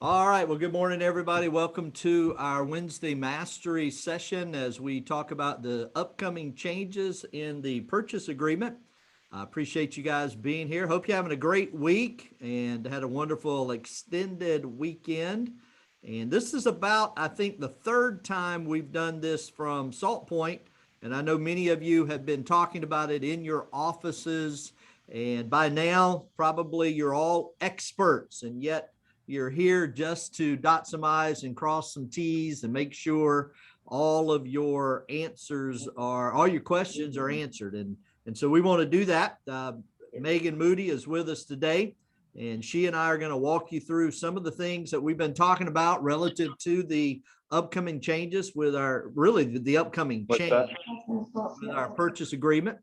All right. Well, good morning, everybody. Welcome to our Wednesday Mastery session as we talk about the upcoming changes in the purchase agreement. I appreciate you guys being here. Hope you're having a great week and had a wonderful extended weekend. And this is about, I think, the third time we've done this from Salt Point. And I know many of you have been talking about it in your offices. And by now, probably you're all experts, and yet you're here just to dot some I's and cross some T's and make sure all of your answers are, all your questions are answered. And so we want to do that. Megan Moody is with us today, and she and I are going to walk you through some of the things that we've been talking about relative to the upcoming changes with our, really the upcoming change with our purchase agreement.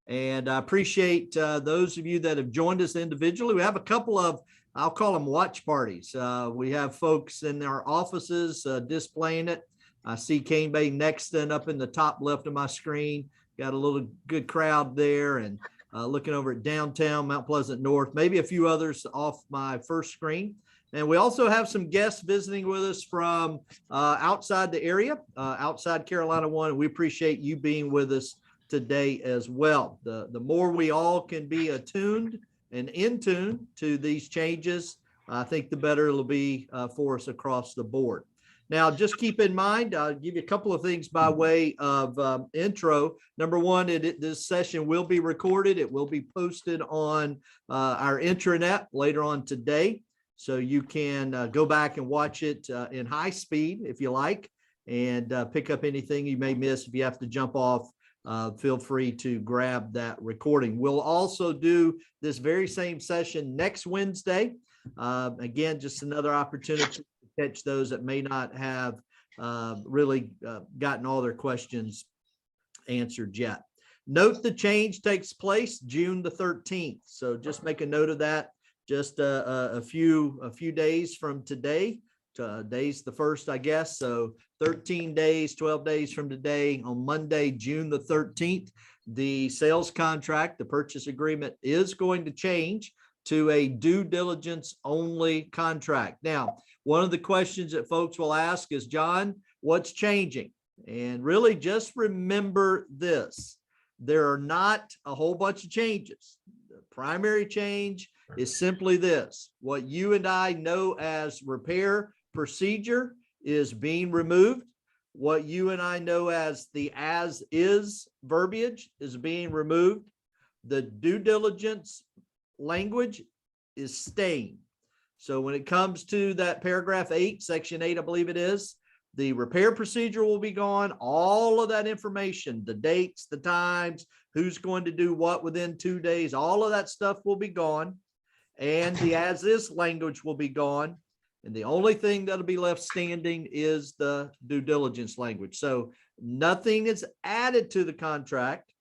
And I appreciate those of you that have joined us individually. We have a couple of, I'll call them watch parties. We have folks in our offices displaying it. I see Cane Bay Nexton up in the top left of my screen. Got a little good crowd there, and looking over at downtown Mount Pleasant North, maybe a few others off my first screen. And we also have some guests visiting with us from outside the area, outside Carolina One. And we appreciate you being with us today as well. The more we all can be attuned and in tune to these changes, I think the better it'll be for us across the board. Now, just keep in mind, I'll give you a couple of things by way of intro. Number one, this session will be recorded. It will be posted on our intranet later on today. So you can go back and watch it in high speed if you like, and pick up anything you may miss. If you have to jump off, feel free to grab that recording. We'll also do this very same session next Wednesday. Again, just another opportunity to catch those that may not have really gotten all their questions answered yet. Note the change takes place June the 13th. So just make a note of that. Just a few days from today. Today's the 1st, I guess. So 13 days, 12 days from today, on Monday, June the 13th, the sales contract, the purchase agreement is going to change to a due diligence only contract. Now, one of the questions that folks will ask is, John, what's changing? And really just remember this: there are not a whole bunch of changes. The primary change is simply this: what you and I know as repair procedure is being removed. What you and I know as the as is verbiage is being removed. The due diligence language is staying. So when it comes to that paragraph 8, section 8, I believe it is, the repair procedure will be gone. All of that information, the dates, the times, who's going to do what within 2 days, all of that stuff will be gone. And the as is language will be gone. And the only thing that'll be left standing is the due diligence language. So nothing is added to the contract.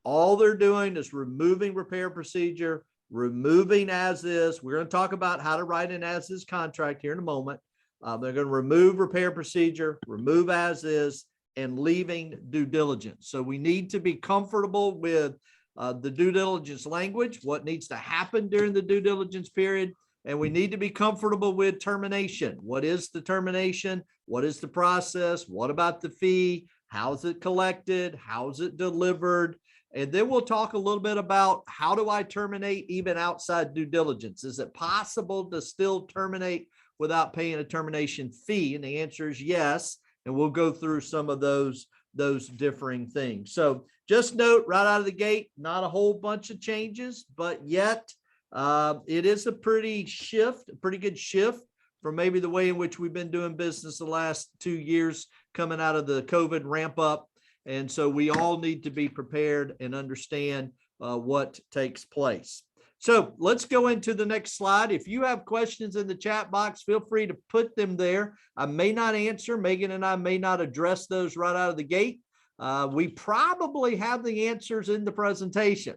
All they're doing is removing repair procedure, removing as is. We're going to talk about how to write an as is contract here in a moment. They're going to remove repair procedure, remove as is, and leaving due diligence. So we need to be comfortable with the due diligence language, what needs to happen during the due diligence period. And we need to be comfortable with termination. What is the termination? What is the process? What about the fee? How's it collected? How's it delivered? And then we'll talk a little bit about, how do I terminate even outside due diligence? Is it possible to still terminate without paying a termination fee? And the answer is yes. And we'll go through some of those differing things. So just note right out of the gate, not a whole bunch of changes, but yet it is a pretty good shift from maybe the way in which we've been doing business the last 2 years coming out of the COVID ramp up. And so we all need to be prepared and understand what takes place. So let's go into the next slide. If you have questions in the chat box, feel free to put them there. I may not answer. Megan and I may not address those right out of the gate. We probably have the answers in the presentation.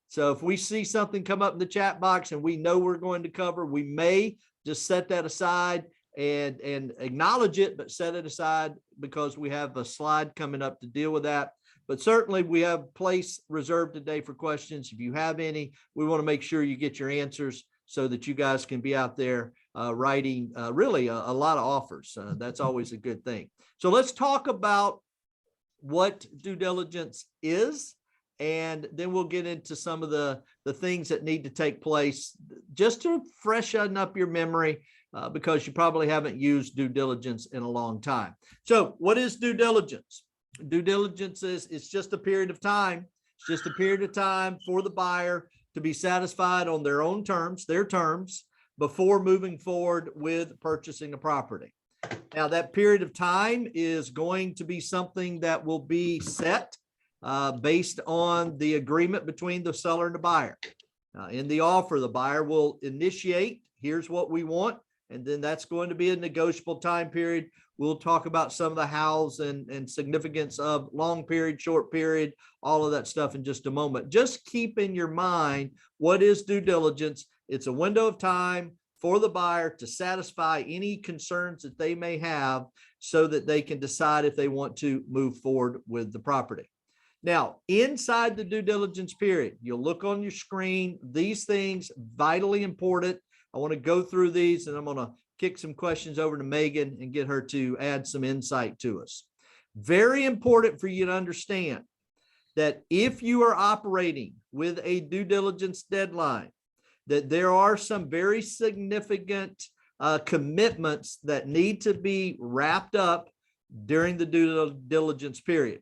So if we see something come up in the chat box and we know we're going to cover, we may just set that aside and acknowledge it, but set it aside because we have a slide coming up to deal with that. But certainly we have place reserved today for questions. If you have any, we want to make sure you get your answers so that you guys can be out there writing really a lot of offers. That's always a good thing. So let's talk about what due diligence is, and then we'll get into some of the things that need to take place just to freshen up your memory, because you probably haven't used due diligence in a long time. So what is due diligence? Due diligence is, it's just a period of time. It's just a period of time for the buyer to be satisfied on their own terms, their terms, before moving forward with purchasing a property. Now, that period of time is going to be something that will be set based on the agreement between the seller and the buyer. In the offer, the buyer will initiate, here's what we want, and then that's going to be a negotiable time period. We'll talk about some of the hows and significance of long period, short period, all of that stuff in just a moment. Just keep in your mind, what is due diligence? It's a window of time for the buyer to satisfy any concerns that they may have so that they can decide if they want to move forward with the property. Now, inside the due diligence period, you'll look on your screen, these things, vitally important. I want to go through these, and I'm going to kick some questions over to Megan and get her to add some insight to us. Very important for you to understand that if you are operating with a due diligence deadline, that there are some very significant commitments that need to be wrapped up during the due diligence period.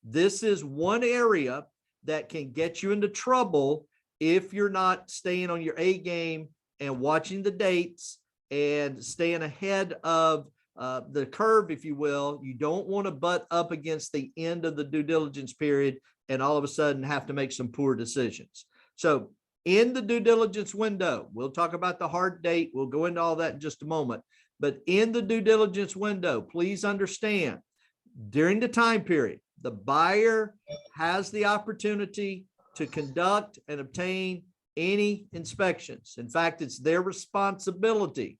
This is one area that can get you into trouble if you're not staying on your A game and watching the dates and staying ahead of the curve, if you will. You don't want to butt up against the end of the due diligence period and all of a sudden have to make some poor decisions. So in the due diligence window, we'll talk about the hard date. We'll go into all that in just a moment. But in the due diligence window, please understand, during the time period, the buyer has the opportunity to conduct and obtain any inspections. In fact, it's their responsibility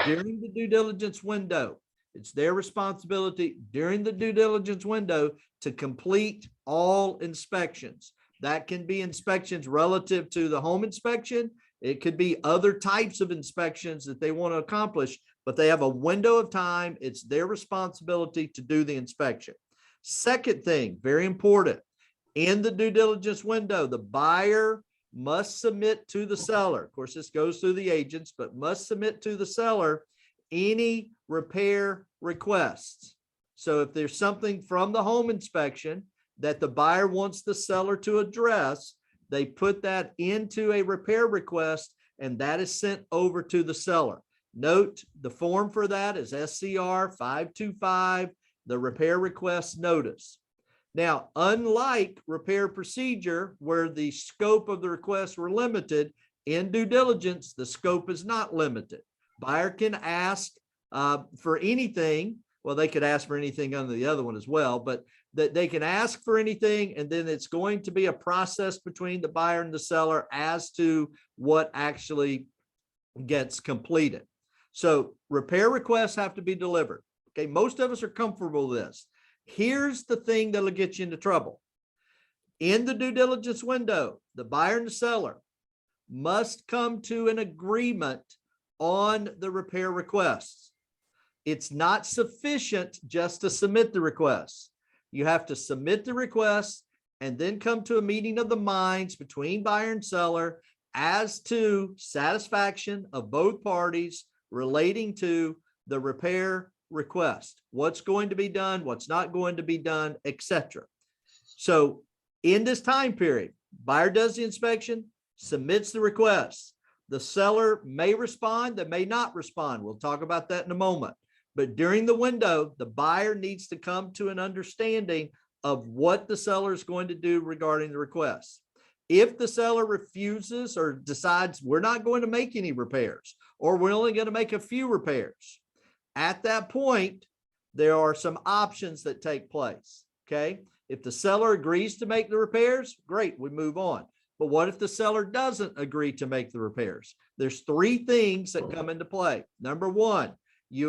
during the due diligence window. It's their responsibility during the due diligence window to complete all inspections. That can be inspections relative to the home inspection. It could be other types of inspections that they want to accomplish, but they have a window of time. It's their responsibility to do the inspection. Second thing, very important, in the due diligence window, the buyer must submit to the seller. Of course, this goes through the agents, but must submit to the seller any repair requests. So if there's something from the home inspection that the buyer wants the seller to address, they put that into a repair request, and that is sent over to the seller. Note, the form for that is SCR 525, the repair request notice. Now, unlike repair procedure, where the scope of the requests were limited, in due diligence, the scope is not limited. Buyer can ask for anything. Well, they could ask for anything under the other one as well, but that they can ask for anything, and then it's going to be a process between the buyer and the seller as to what actually gets completed. So repair requests have to be delivered. Okay, most of us are comfortable with this. Here's the thing that'll get you into trouble. In the due diligence window, the buyer and the seller must come to an agreement on the repair requests. It's not sufficient just to submit the requests. You have to submit the requests and then come to a meeting of the minds between buyer and seller as to satisfaction of both parties relating to the repair request. What's going to be done, what's not going to be done, etc. So in this time period, buyer does the inspection, submits the request. The seller may respond, they may not respond. We'll talk about that in a moment. But during the window, the buyer needs to come to an understanding of what the seller is going to do regarding the request. If the seller refuses or decides we're not going to make any repairs, or we're only going to make a few repairs, at that point, there are some options that take place. Okay. If the seller agrees to make the repairs, great, we move on. But what if the seller doesn't agree to make the repairs? There's three things that come into play. Number one, they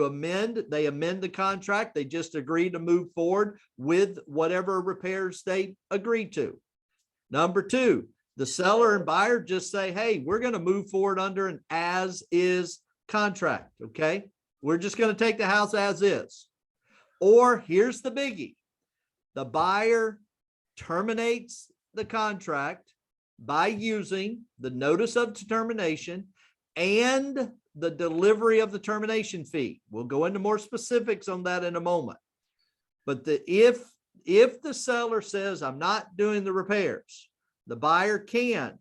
amend the contract. They just agree to move forward with whatever repairs they agreed to. Number two, the seller and buyer just say, hey, we're going to move forward under an as-is contract, okay? We're just going to take the house as is. Or here's the biggie. The buyer terminates the contract by using the notice of termination and the delivery of the termination fee. We'll go into more specifics on that in a moment. But if the seller says, I'm not doing the repairs, the buyer can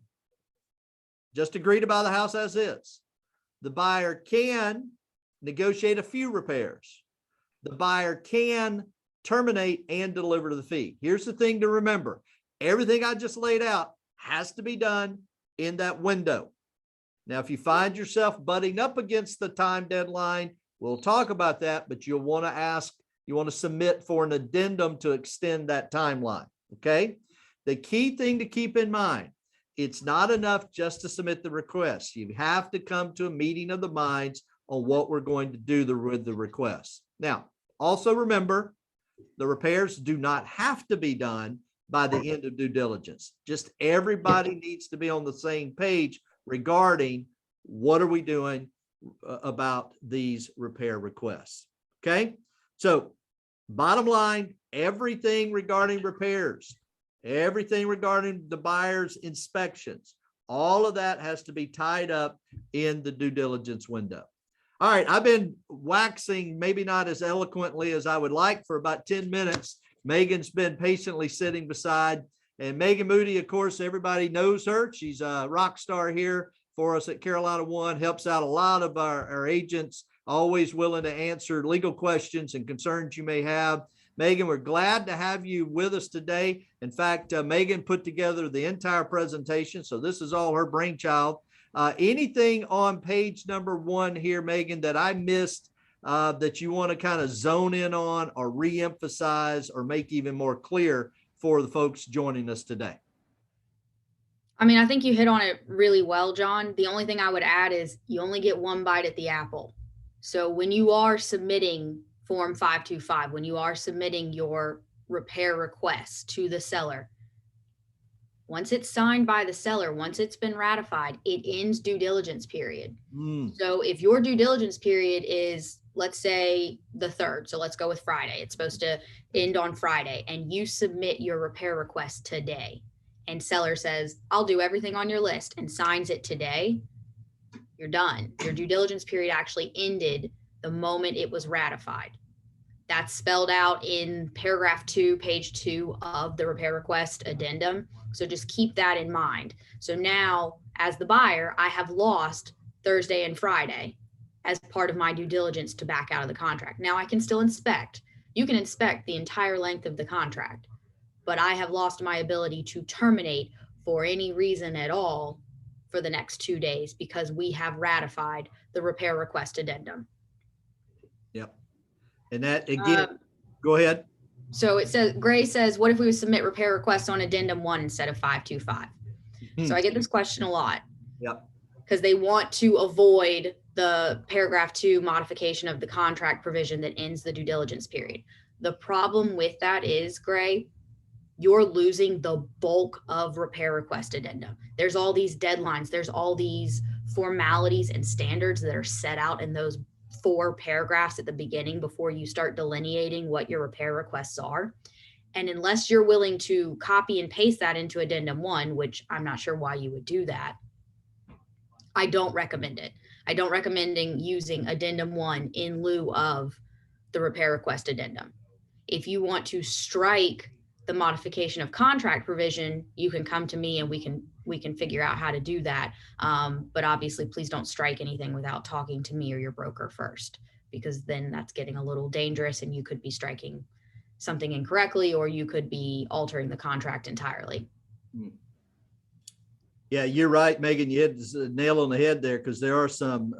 just agree to buy the house as is. The buyer can negotiate a few repairs. The buyer can terminate and deliver the fee. Here's the thing to remember. Everything I just laid out has to be done in that window. Now, if you find yourself butting up against the time deadline, we'll talk about that, but you'll want to submit for an addendum to extend that timeline, okay? The key thing to keep in mind, it's not enough just to submit the request. You have to come to a meeting of the minds on what we're going to do with the request. Now, also remember, the repairs do not have to be done by the end of due diligence. Just everybody needs to be on the same page regarding what are we doing about these repair requests. Okay. So bottom line, everything regarding repairs, everything regarding the buyer's inspections, all of that has to be tied up in the due diligence window. All right. I've been waxing, maybe not as eloquently as I would like, for about 10 minutes. Megan's been patiently sitting beside, and Megan Moody, of course, everybody knows her. She's a rock star here for us at Carolina One, helps out a lot of our agents, always willing to answer legal questions and concerns you may have. Megan, we're glad to have you with us today. In fact, Megan put together the entire presentation, so this is all her brainchild. Anything on page number 1 here, Megan, that I missed that you want to kind of zone in on or re-emphasize or make even more clear for the folks joining us today? I mean, I think you hit on it really well, John. The only thing I would add is you only get one bite at the apple. So when you are submitting Form 525, when you are submitting your repair request to the seller, once it's signed by the seller, once it's been ratified, it ends due diligence period. So if your due diligence period is, let's say, the 3rd, so let's go with Friday, it's supposed to end on Friday, and you submit your repair request today, and seller says, I'll do everything on your list, and signs it today, you're done. Your due diligence period actually ended the moment it was ratified. That's spelled out in paragraph 2, page 2 of the repair request addendum. So just keep that in mind. So now, as the buyer, I have lost Thursday and Friday as part of my due diligence to back out of the contract. Now I can still inspect. You can inspect the entire length of the contract, but I have lost my ability to terminate for any reason at all for the next 2 days because we have ratified the repair request addendum. Yep. And that again, go ahead. So it says, Gray says, what if we would submit repair requests on addendum 1 instead of 525? So I get this question a lot. Yep. Because they want to avoid the paragraph 2 modification of the contract provision that ends the due diligence period. The problem with that is, Gray, you're losing the bulk of repair request addendum. There's all these deadlines. There's all these formalities and standards that are set out in those 4 paragraphs at the beginning before you start delineating what your repair requests are. And unless you're willing to copy and paste that into addendum 1, which I'm not sure why you would do that, I don't recommend it. I don't recommend using addendum 1 in lieu of the repair request addendum. If you want to strike the modification of contract provision, you can come to me and we can figure out how to do that. But obviously, please don't strike anything without talking to me or your broker first, because then that's getting a little dangerous and you could be striking something incorrectly, or you could be altering the contract entirely. Yeah, you're right, Megan. You hit the nail on the head there, because there are some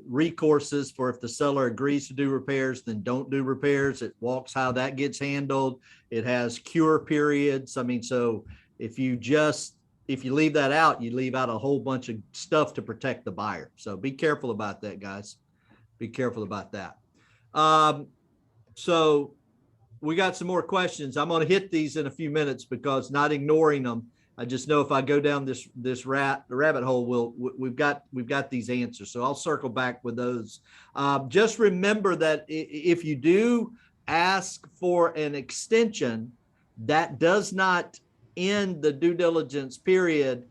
recourses for if the seller agrees to do repairs, then don't do repairs. It walks how that gets handled. It has cure periods. I mean, so if you leave that out, you leave out a whole bunch of stuff to protect the buyer. So be careful about that, guys. Be careful about that. So we got some more questions. I'm going to hit these in a few minutes because not ignoring them I just know if I go down this rabbit hole, we've got these answers. So I'll circle back with those. Just remember that if you do ask for an extension, that does not end the due diligence period.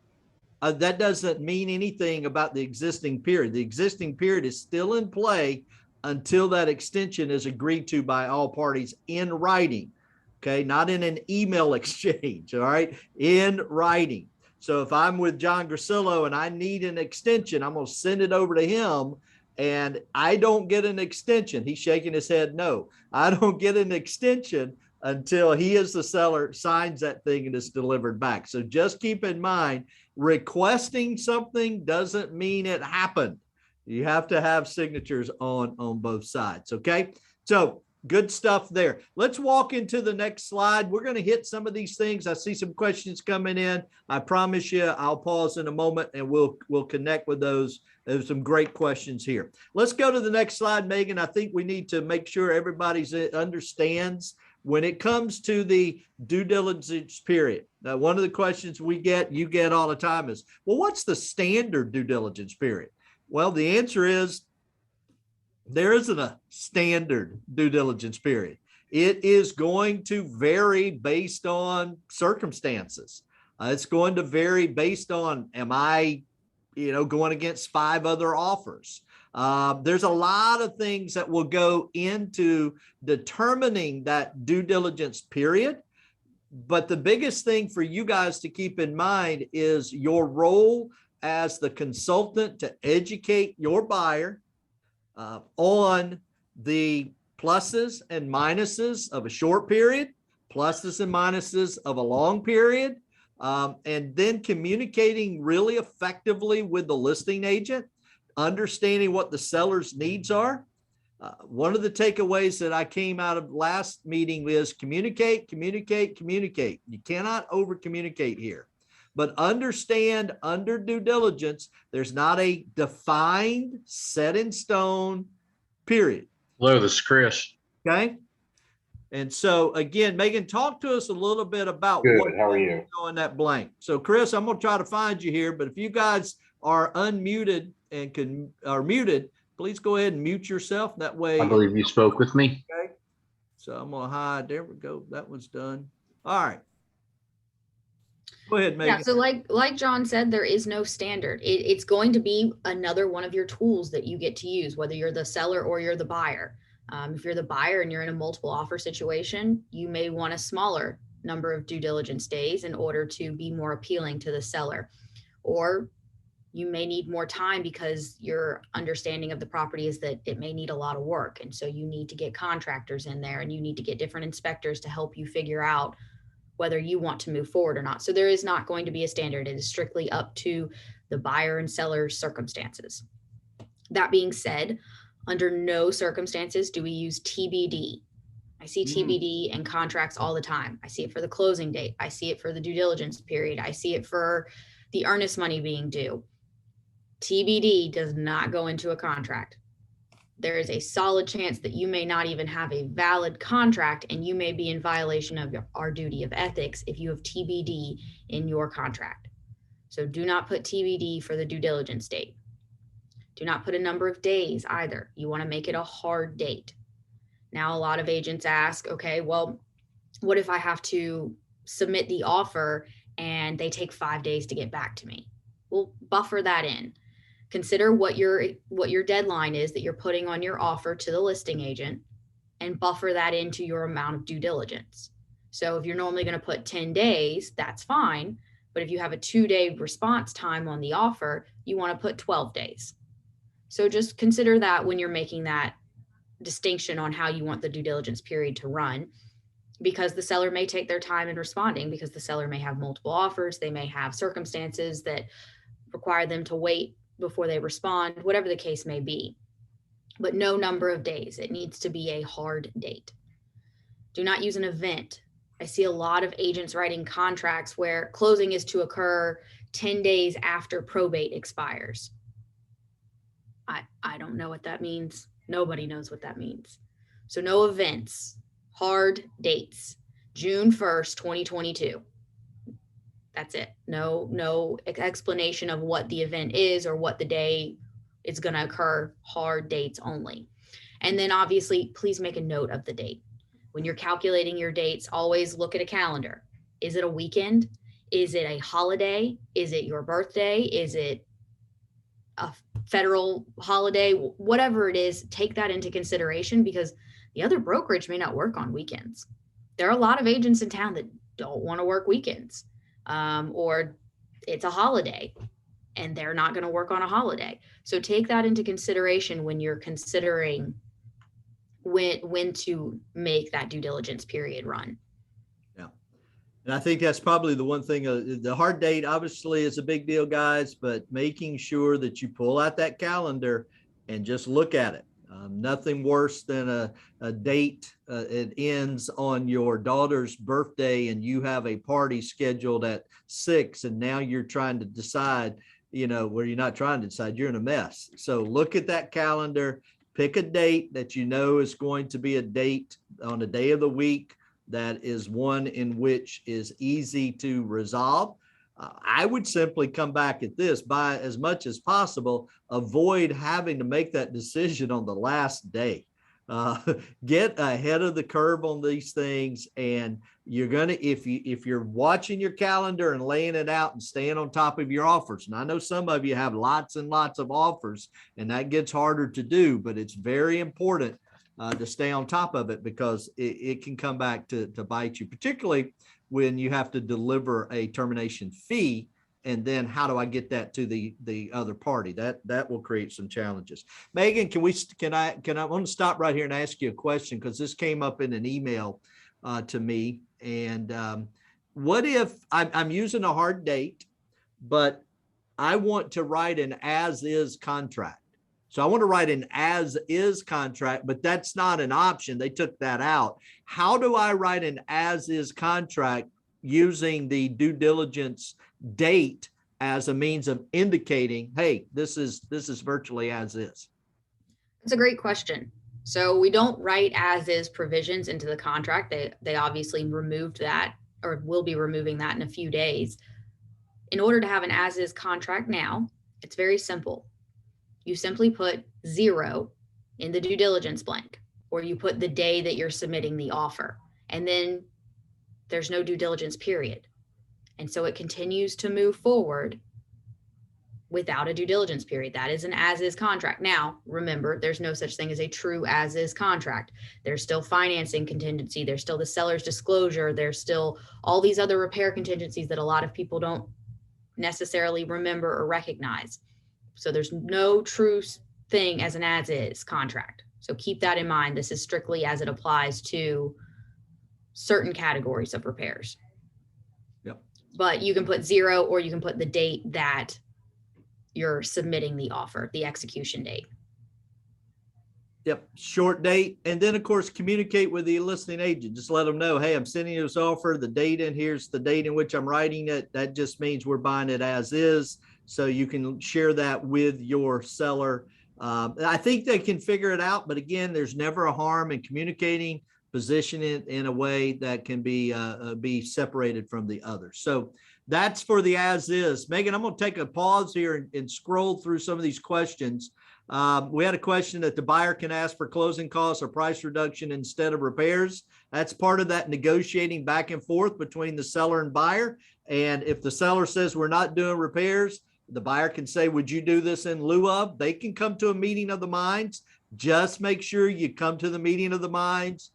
That doesn't mean anything about the existing period. The existing period is still in play until that extension is agreed to by all parties in writing. Okay, not in an email exchange, all right, in writing. So if I'm with John Grasillo and I need an extension, I'm going to send it over to him, and I don't get an extension. He's shaking his head no. I don't get an extension until he, as the seller, signs that thing and it's delivered back. So just keep in mind, requesting something doesn't mean it happened. You have to have signatures on both sides, okay? So good stuff there. Let's walk into the next slide. We're going to hit some of these things. I see some questions coming in. I promise you I'll pause in a moment and we'll connect with those. There's some great questions here. Let's go to the next slide, Megan. I think we need to make sure everybody understands when it comes to the due diligence period. Now, one of the questions you get all the time is, well, what's the standard due diligence period? Well, the answer is there isn't a standard due diligence period. It is going to vary based on circumstances. It's going to vary based on, am I, going against 5 other offers? There's a lot of things that will go into determining that due diligence period. But the biggest thing for you guys to keep in mind is your role as the consultant to educate your buyer on the pluses and minuses of a short period, pluses and minuses of a long period, and then communicating really effectively with the listing agent, understanding what the seller's needs are. One of the takeaways that I came out of last meeting is communicate, communicate, communicate. You cannot over communicate here, but understand under due diligence, there's not a defined, set in stone period. Hello, this is Chris. Okay. And so again, Megan, talk to us a little bit about Good. what How are you? in that blank. So Chris, I'm going to try to find you here, but if you guys are unmuted and are muted, please go ahead and mute yourself. That way. I believe you spoke with me. Okay. So I'm going to hide. There we go. That one's done. All right. Go ahead, Megan. Yeah, so like John said, there is no standard. It's going to be another one of your tools that you get to use, whether you're the seller or you're the buyer. If you're the buyer and you're in a multiple offer situation, you may want a smaller number of due diligence days in order to be more appealing to the seller. Or you may need more time because your understanding of the property is that it may need a lot of work. And so you need to get contractors in there and you need to get different inspectors to help you figure out whether you want to move forward or not. So there is not going to be a standard. It is strictly up to the buyer and seller's circumstances. That being said, under no circumstances do we use TBD. I see TBD in contracts all the time. I see it for the closing date. I see it for the due diligence period. I see it for the earnest money being due. TBD does not go into a contract. There is a solid chance that you may not even have a valid contract and you may be in violation of our duty of ethics if you have TBD in your contract. So do not put TBD for the due diligence date. Do not put a number of days either. You want to make it a hard date. Now, a lot of agents ask, okay, well, what if I have to submit the offer and they take 5 days to get back to me? Well, buffer that in. Consider what your deadline is that you're putting on your offer to the listing agent and buffer that into your amount of due diligence. So if you're normally going to put 10 days, that's fine. But if you have a 2-day response time on the offer, you want to put 12 days. So just consider that when you're making that distinction on how you want the due diligence period to run, because the seller may take their time in responding, because the seller may have multiple offers. They may have circumstances that require them to wait before they respond, whatever the case may be. But no number of days. It needs to be a hard date. Do not use an event. I see a lot of agents writing contracts where closing is to occur 10 days after probate expires. I don't know what that means. Nobody knows what that means. So no events, hard dates. June 1st, 2022. That's it. No explanation of what the event is or what the day it's going to occur. Hard dates only. And then obviously, please make a note of the date. When you're calculating your dates, always look at a calendar. Is it a weekend? Is it a holiday? Is it your birthday? Is it a federal holiday? Whatever it is, take that into consideration, because the other brokerage may not work on weekends. There are a lot of agents in town that don't want to work weekends, or it's a holiday and they're not going to work on a holiday. So take that into consideration when you're considering when to make that due diligence period run. Yeah. And I think that's probably the one thing, the hard date obviously is a big deal, guys, but making sure that you pull out that calendar and just look at it. Nothing worse than a date, it ends on your daughter's birthday and you have a party scheduled at 6, and now you're trying to decide, where you're not trying to decide, you're in a mess. So look at that calendar, pick a date that you know is going to be a date on a day of the week that is one in which is easy to resolve. I would simply come back at this by as much as possible, avoid having to make that decision on the last day. Get ahead of the curve on these things, and you're going to, if you're watching your calendar and laying it out and staying on top of your offers. And I know some of you have lots and lots of offers, and that gets harder to do, but it's very important to stay on top of it, because it can come back to bite you, particularly when you have to deliver a termination fee. And then how do I get that to the other party? That will create some challenges. Megan, I want to stop right here and ask you a question, because this came up in an email to me. And what if I'm using a hard date, but I want to write an as-is contract? So I want to write an as-is contract, but that's not an option. They took that out. How do I write an as-is contract using the due diligence date as a means of indicating, hey, this is virtually as is? That's a great question. So we don't write as is provisions into the contract. They obviously removed that, or will be removing that in a few days. In order to have an as is contract now, it's very simple. You simply put 0 in the due diligence blank, or you put the day that you're submitting the offer, and then there's no due diligence period. And so it continues to move forward without a due diligence period. That is an as-is contract. Now, remember, there's no such thing as a true as-is contract. There's still financing contingency. There's still the seller's disclosure. There's still all these other repair contingencies that a lot of people don't necessarily remember or recognize. So there's no true thing as an as-is contract. So keep that in mind. This is strictly as it applies to certain categories of repairs. Yep. But you can put 0, or you can put the date that you're submitting the offer, the execution date. Yep. Short date. And then of course, communicate with the listing agent. Just let them know, hey, I'm sending you this offer. The date in here's the date in which I'm writing it. That just means we're buying it as is. So you can share that with your seller. I think they can figure it out, but again, there's never a harm in communicating, position it in a way that can be separated from the others. So that's for the as is. Megan, I'm going to take a pause here and scroll through some of these questions. We had a question that the buyer can ask for closing costs or price reduction instead of repairs. That's part of that negotiating back and forth between the seller and buyer. And if the seller says we're not doing repairs, the buyer can say, would you do this in lieu of? They can come to a meeting of the minds. Just make sure you come to the meeting of the minds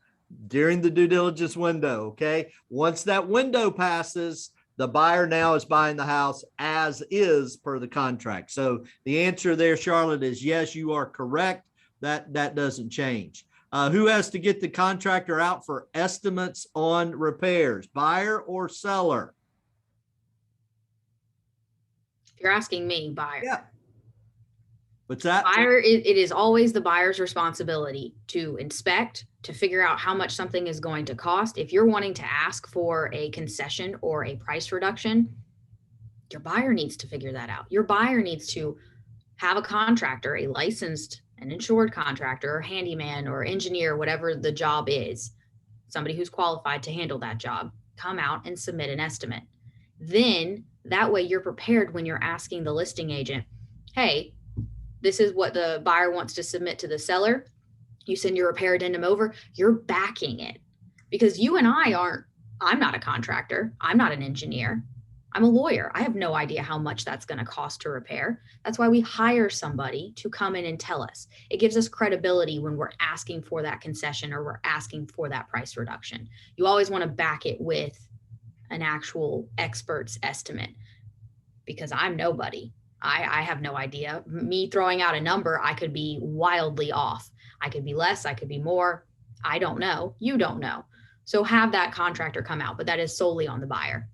during the due diligence window, okay? Once that window passes, the buyer now is buying the house as is per the contract. So the answer there, Charlotte, is yes, you are correct. That doesn't change. Who has to get the contractor out for estimates on repairs, buyer or seller? If you're asking me, buyer. Yeah. What's that? Buyer, it is always the buyer's responsibility to inspect, to figure out how much something is going to cost. If you're wanting to ask for a concession or a price reduction, your buyer needs to figure that out. Your buyer needs to have a contractor, a licensed and insured contractor or handyman or engineer, whatever the job is, somebody who's qualified to handle that job, come out and submit an estimate. Then that way you're prepared when you're asking the listing agent, hey, this is what the buyer wants to submit to the seller. You send your repair addendum over, you're backing it. Because you and I'm not a contractor. I'm not an engineer. I'm a lawyer. I have no idea how much that's going to cost to repair. That's why we hire somebody to come in and tell us. It gives us credibility when we're asking for that concession or we're asking for that price reduction. You always want to back it with an actual expert's estimate, because I'm nobody. I have no idea. Me throwing out a number, I could be wildly off. I could be less, I could be more. I don't know. You don't know. So have that contractor come out, but that is solely on the buyer.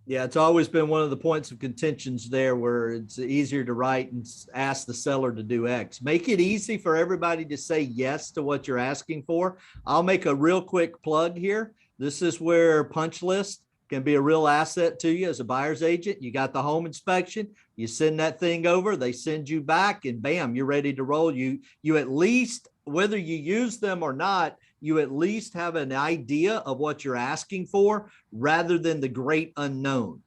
Yeah, it's always been one of the points of contentions there, where it's easier to write and ask the seller to do X. Make it easy for everybody to say yes to what you're asking for. I'll make a real quick plug here. This is where punch list can be a real asset to you as a buyer's agent. You got the home inspection, you send that thing over, they send you back, and bam, you're ready to roll. You at least, whether you use them or not, you at least have an idea of what you're asking for rather than the great unknown.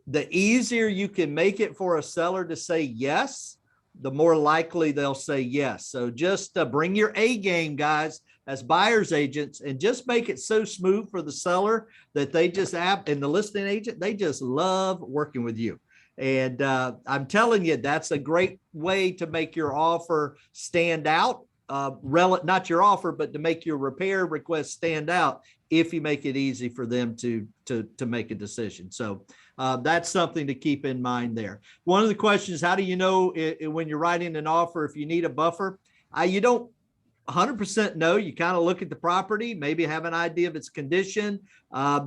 The easier you can make it for a seller to say yes, the more likely they'll say yes. So just bring your A game, guys, as buyer's agents, and just make it so smooth for the seller that they just and the listing agent, they just love working with you. And I'm telling you, that's a great way to make your offer stand out. Not your offer, but to make your repair request stand out if you make it easy for them to make a decision. So that's something to keep in mind there. One of the questions, how do you know when you're writing an offer if you need a buffer? You don't 100% know. You kind of look at the property, maybe have an idea of its condition.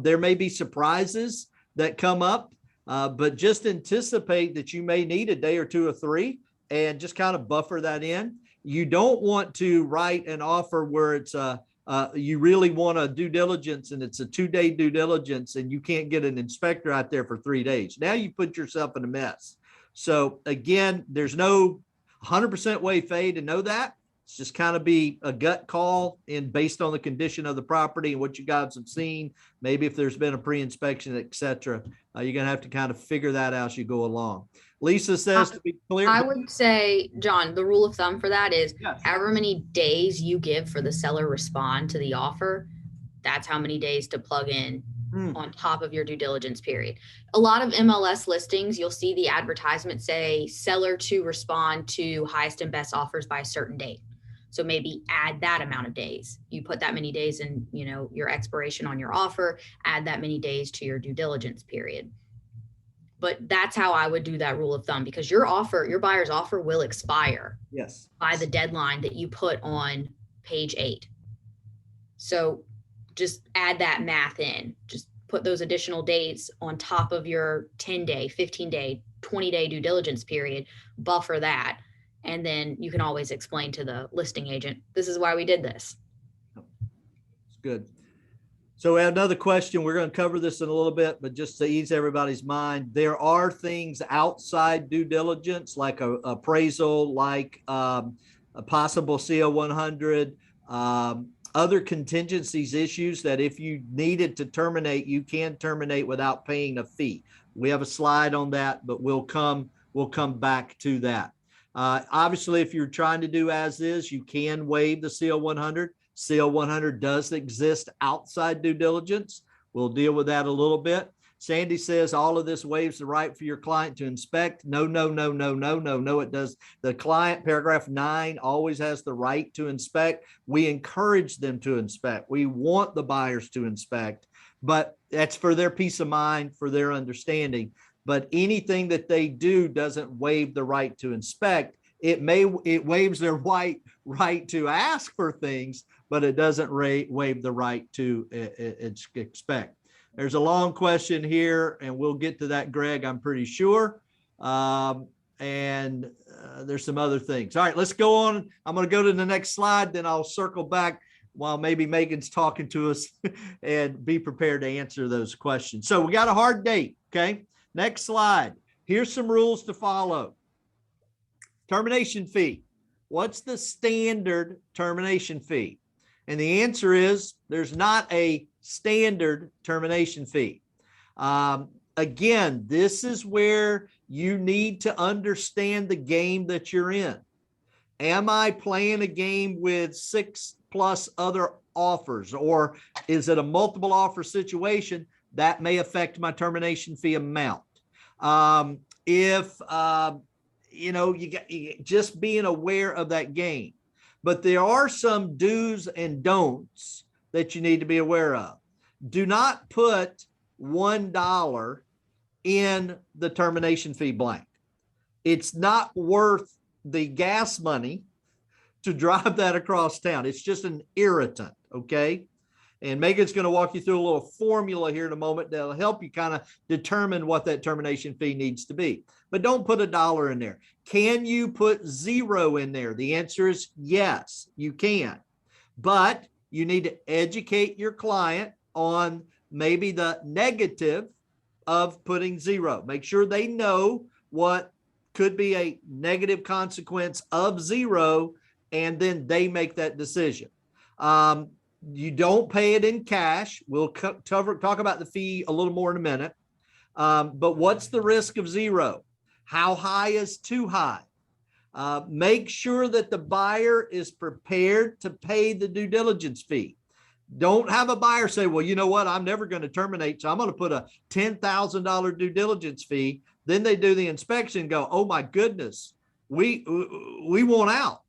There may be surprises that come up, but just anticipate that you may need a day or two or three and just kind of buffer that in. You don't want to write an offer where it's you really want a due diligence and it's a 2-day due diligence and you can't get an inspector out there for 3 days. Now you put yourself in a mess. So again, there's no 100% way, Faye, to know that. It's just kind of be a gut call and based on the condition of the property and what you guys have seen. Maybe if there's been a pre-inspection, et cetera, you're going to have to kind of figure that out as you go along. Lisa says, to be clear, I would say, John, the rule of thumb for that is yes, however many days you give for the seller respond to the offer, that's how many days to plug in on top of your due diligence period. A lot of MLS listings, you'll see the advertisement say seller to respond to highest and best offers by a certain date. So maybe add that amount of days. You put that many days in, your expiration on your offer, add that many days to your due diligence period. But that's how I would do that rule of thumb, because your buyer's offer will expire yes, by the deadline that you put on page 8. So just add that math in, just put those additional days on top of your 10-day, 15-day, 20-day due diligence period, buffer that. And then you can always explain to the listing agent, this is why we did this. it's good. So we have another question. We're going to cover this in a little bit, but just to ease everybody's mind, there are things outside due diligence, like a appraisal, like a possible CO 100, other contingencies issues that if you needed to terminate, you can terminate without paying a fee. We have a slide on that, but we'll come back to that. Obviously, if you're trying to do as is, you can waive the CO 100. CO 100 does exist outside due diligence. We'll deal with that a little bit. Sandy says all of this waives the right for your client to inspect. No, it does. The client, paragraph 9, always has the right to inspect. We encourage them to inspect. We want the buyers to inspect, but that's for their peace of mind, for their understanding. But anything that they do doesn't waive the right to inspect. It waives their right to ask for things, but it doesn't waive the right to expect. There's a long question here, and we'll get to that, Greg, I'm pretty sure. And there's some other things. All right, let's go on. I'm going to go to the next slide, then I'll circle back while maybe Megan's talking to us and be prepared to answer those questions. So we got a hard date, okay? Next slide. Here's some rules to follow. Termination fee. What's the standard termination fee? And the answer is there's not a standard termination fee. again, this is where you need to understand the game that you're in. Am I playing a game with 6+ other offers, or is it a multiple offer situation that may affect my termination fee amount? If you just being aware of that game. But there are some do's and don'ts that you need to be aware of. Do not put $1 in the termination fee blank. It's not worth the gas money to drive that across town. It's just an irritant, okay? And Megan's going to walk you through a little formula here in a moment that'll help you kind of determine what that termination fee needs to be. But don't put $1 in there. Can you put 0 in there? The answer is yes, you can. But you need to educate your client on maybe the negative of putting 0. Make sure they know what could be a negative consequence of 0, and then they make that decision. You don't pay it in cash. We'll talk about the fee a little more in a minute. But what's the risk of 0? How high is too high? Make sure that the buyer is prepared to pay the due diligence fee. Don't have a buyer say, well, you know what? I'm never going to terminate, so I'm going to put a $10,000 due diligence fee. Then they do the inspection and go, oh my goodness, we want out.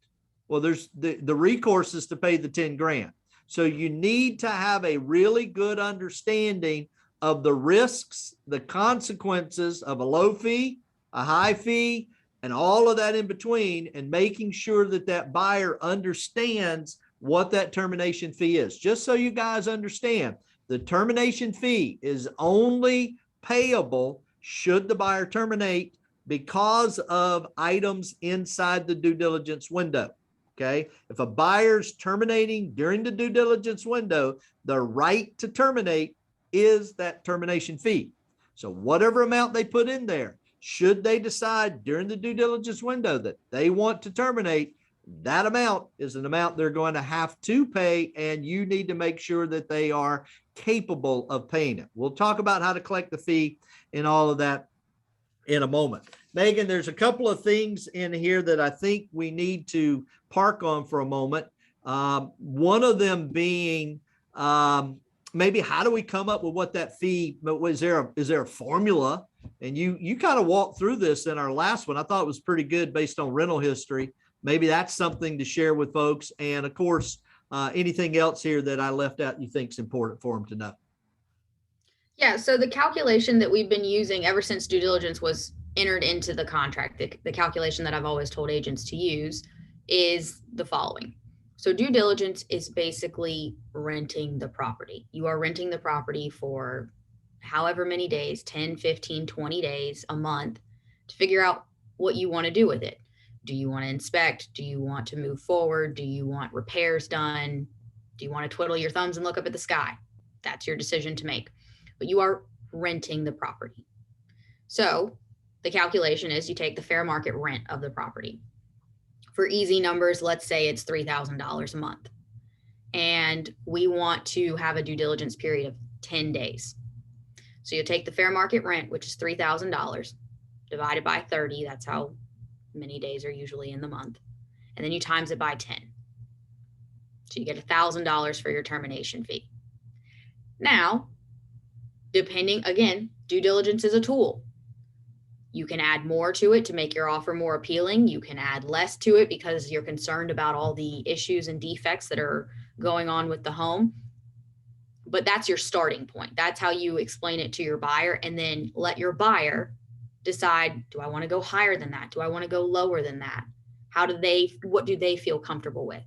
Well, there's the recourse is to pay the 10 grand. So you need to have a really good understanding of the risks, the consequences of a low fee, a high fee, and all of that in between, and making sure that that buyer understands what that termination fee is. Just so you guys understand, the termination fee is only payable should the buyer terminate because of items inside the due diligence window. Okay. If a buyer's terminating during the due diligence window, the right to terminate is that termination fee. So whatever amount they put in there, should they decide during the due diligence window that they want to terminate, that amount is an amount they're going to have to pay, and you need to make sure that they are capable of paying it. We'll talk about how to collect the fee and all of that in a moment. Megan, there's a couple of things in here that I think we need to park on for a moment. One of them being maybe how do we come up with what that fee, but is there a formula? And you kind of walked through this in our last one. I thought it was pretty good based on rental history. Maybe that's something to share with folks. And of course, anything else here that I left out you think is important for them to know? Yeah, so the calculation that we've been using ever since due diligence was entered into the contract, the calculation that I've always told agents to use is the following. So due diligence is basically renting the property. You are renting the property for however many days, 10, 15, 20 days, a month, to figure out what you want to do with it. Do you want to inspect? Do you want to move forward? Do you want repairs done? Do you want to twiddle your thumbs and look up at the sky? That's your decision to make. But you are renting the property. So the calculation is you take the fair market rent of the property. For easy numbers, let's say it's $3,000 a month. And we want to have a due diligence period of 10 days. So you take the fair market rent, which is $3,000, divided by 30. That's how many days are usually in the month. And then you times it by 10. So you get $1,000 for your termination fee. Now, depending, again, due diligence is a tool. You can add more to it to make your offer more appealing. You can add less to it because you're concerned about all the issues and defects that are going on with the home. But that's your starting point. That's how you explain it to your buyer, and then let your buyer decide, do I want to go higher than that? Do I want to go lower than that? What do they feel comfortable with?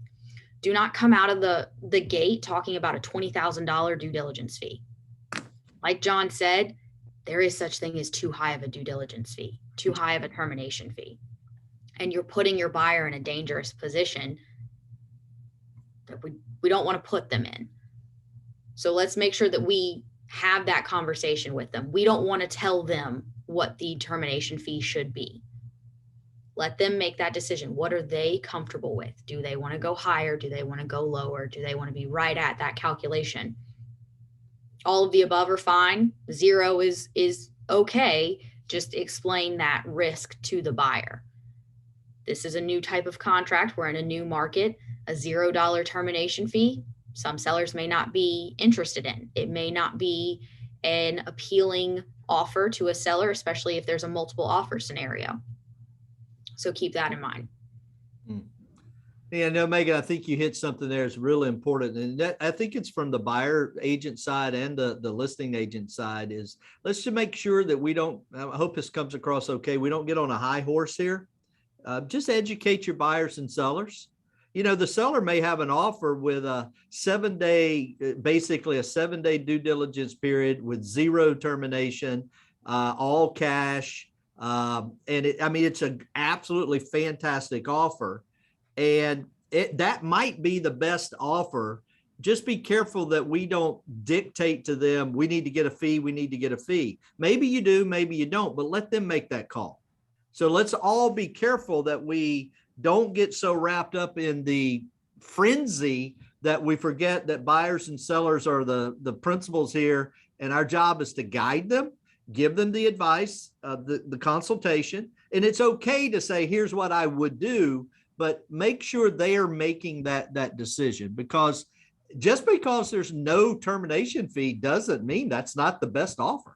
Do not come out of the gate talking about a $20,000 due diligence fee. Like John said, there is such thing as too high of a due diligence fee, too high of a termination fee. And you're putting your buyer in a dangerous position that we don't want to put them in. So let's make sure that we have that conversation with them. We don't want to tell them what the termination fee should be. Let them make that decision. What are they comfortable with? Do they want to go higher? Do they want to go lower? Do they want to be right at that calculation? All of the above are fine. 0 is okay, just explain that risk to the buyer. This is a new type of contract. We're in a new market, a $0 termination fee. Some sellers may not be interested in. It may not be an appealing offer to a seller, especially if there's a multiple offer scenario. So keep that in mind. Yeah, no, Megan, I think you hit something there that's really important. And that, I think it's from the buyer agent side and the listing agent side is let's just make sure that we don't, I hope this comes across okay, we don't get on a high horse here. Just educate your buyers and sellers. You know, the seller may have an offer with a 7-day, basically a 7-day due diligence period with 0 termination, all cash. And it's an absolutely fantastic offer. And that might be the best offer. Just be careful that we don't dictate to them, we need to get a fee, we need to get a fee. Maybe you do, maybe you don't, but let them make that call. So let's all be careful that we don't get so wrapped up in the frenzy that we forget that buyers and sellers are the principals here. And our job is to guide them, give them the advice, the consultation. And it's okay to say, here's what I would do, but make sure they are making that decision, because just because there's no termination fee doesn't mean that's not the best offer.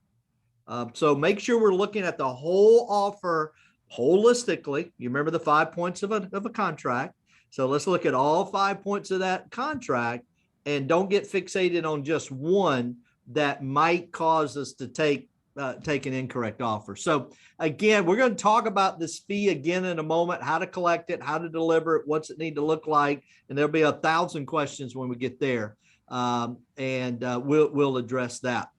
So make sure we're looking at the whole offer holistically. You remember the 5 points of a contract. So let's look at all 5 points of that contract and don't get fixated on just one that might cause us to take an incorrect offer. So again, we're going to talk about this fee again in a moment, how to collect it, how to deliver it, what's it need to look like. And there'll be 1,000 questions when we get there. We'll address that.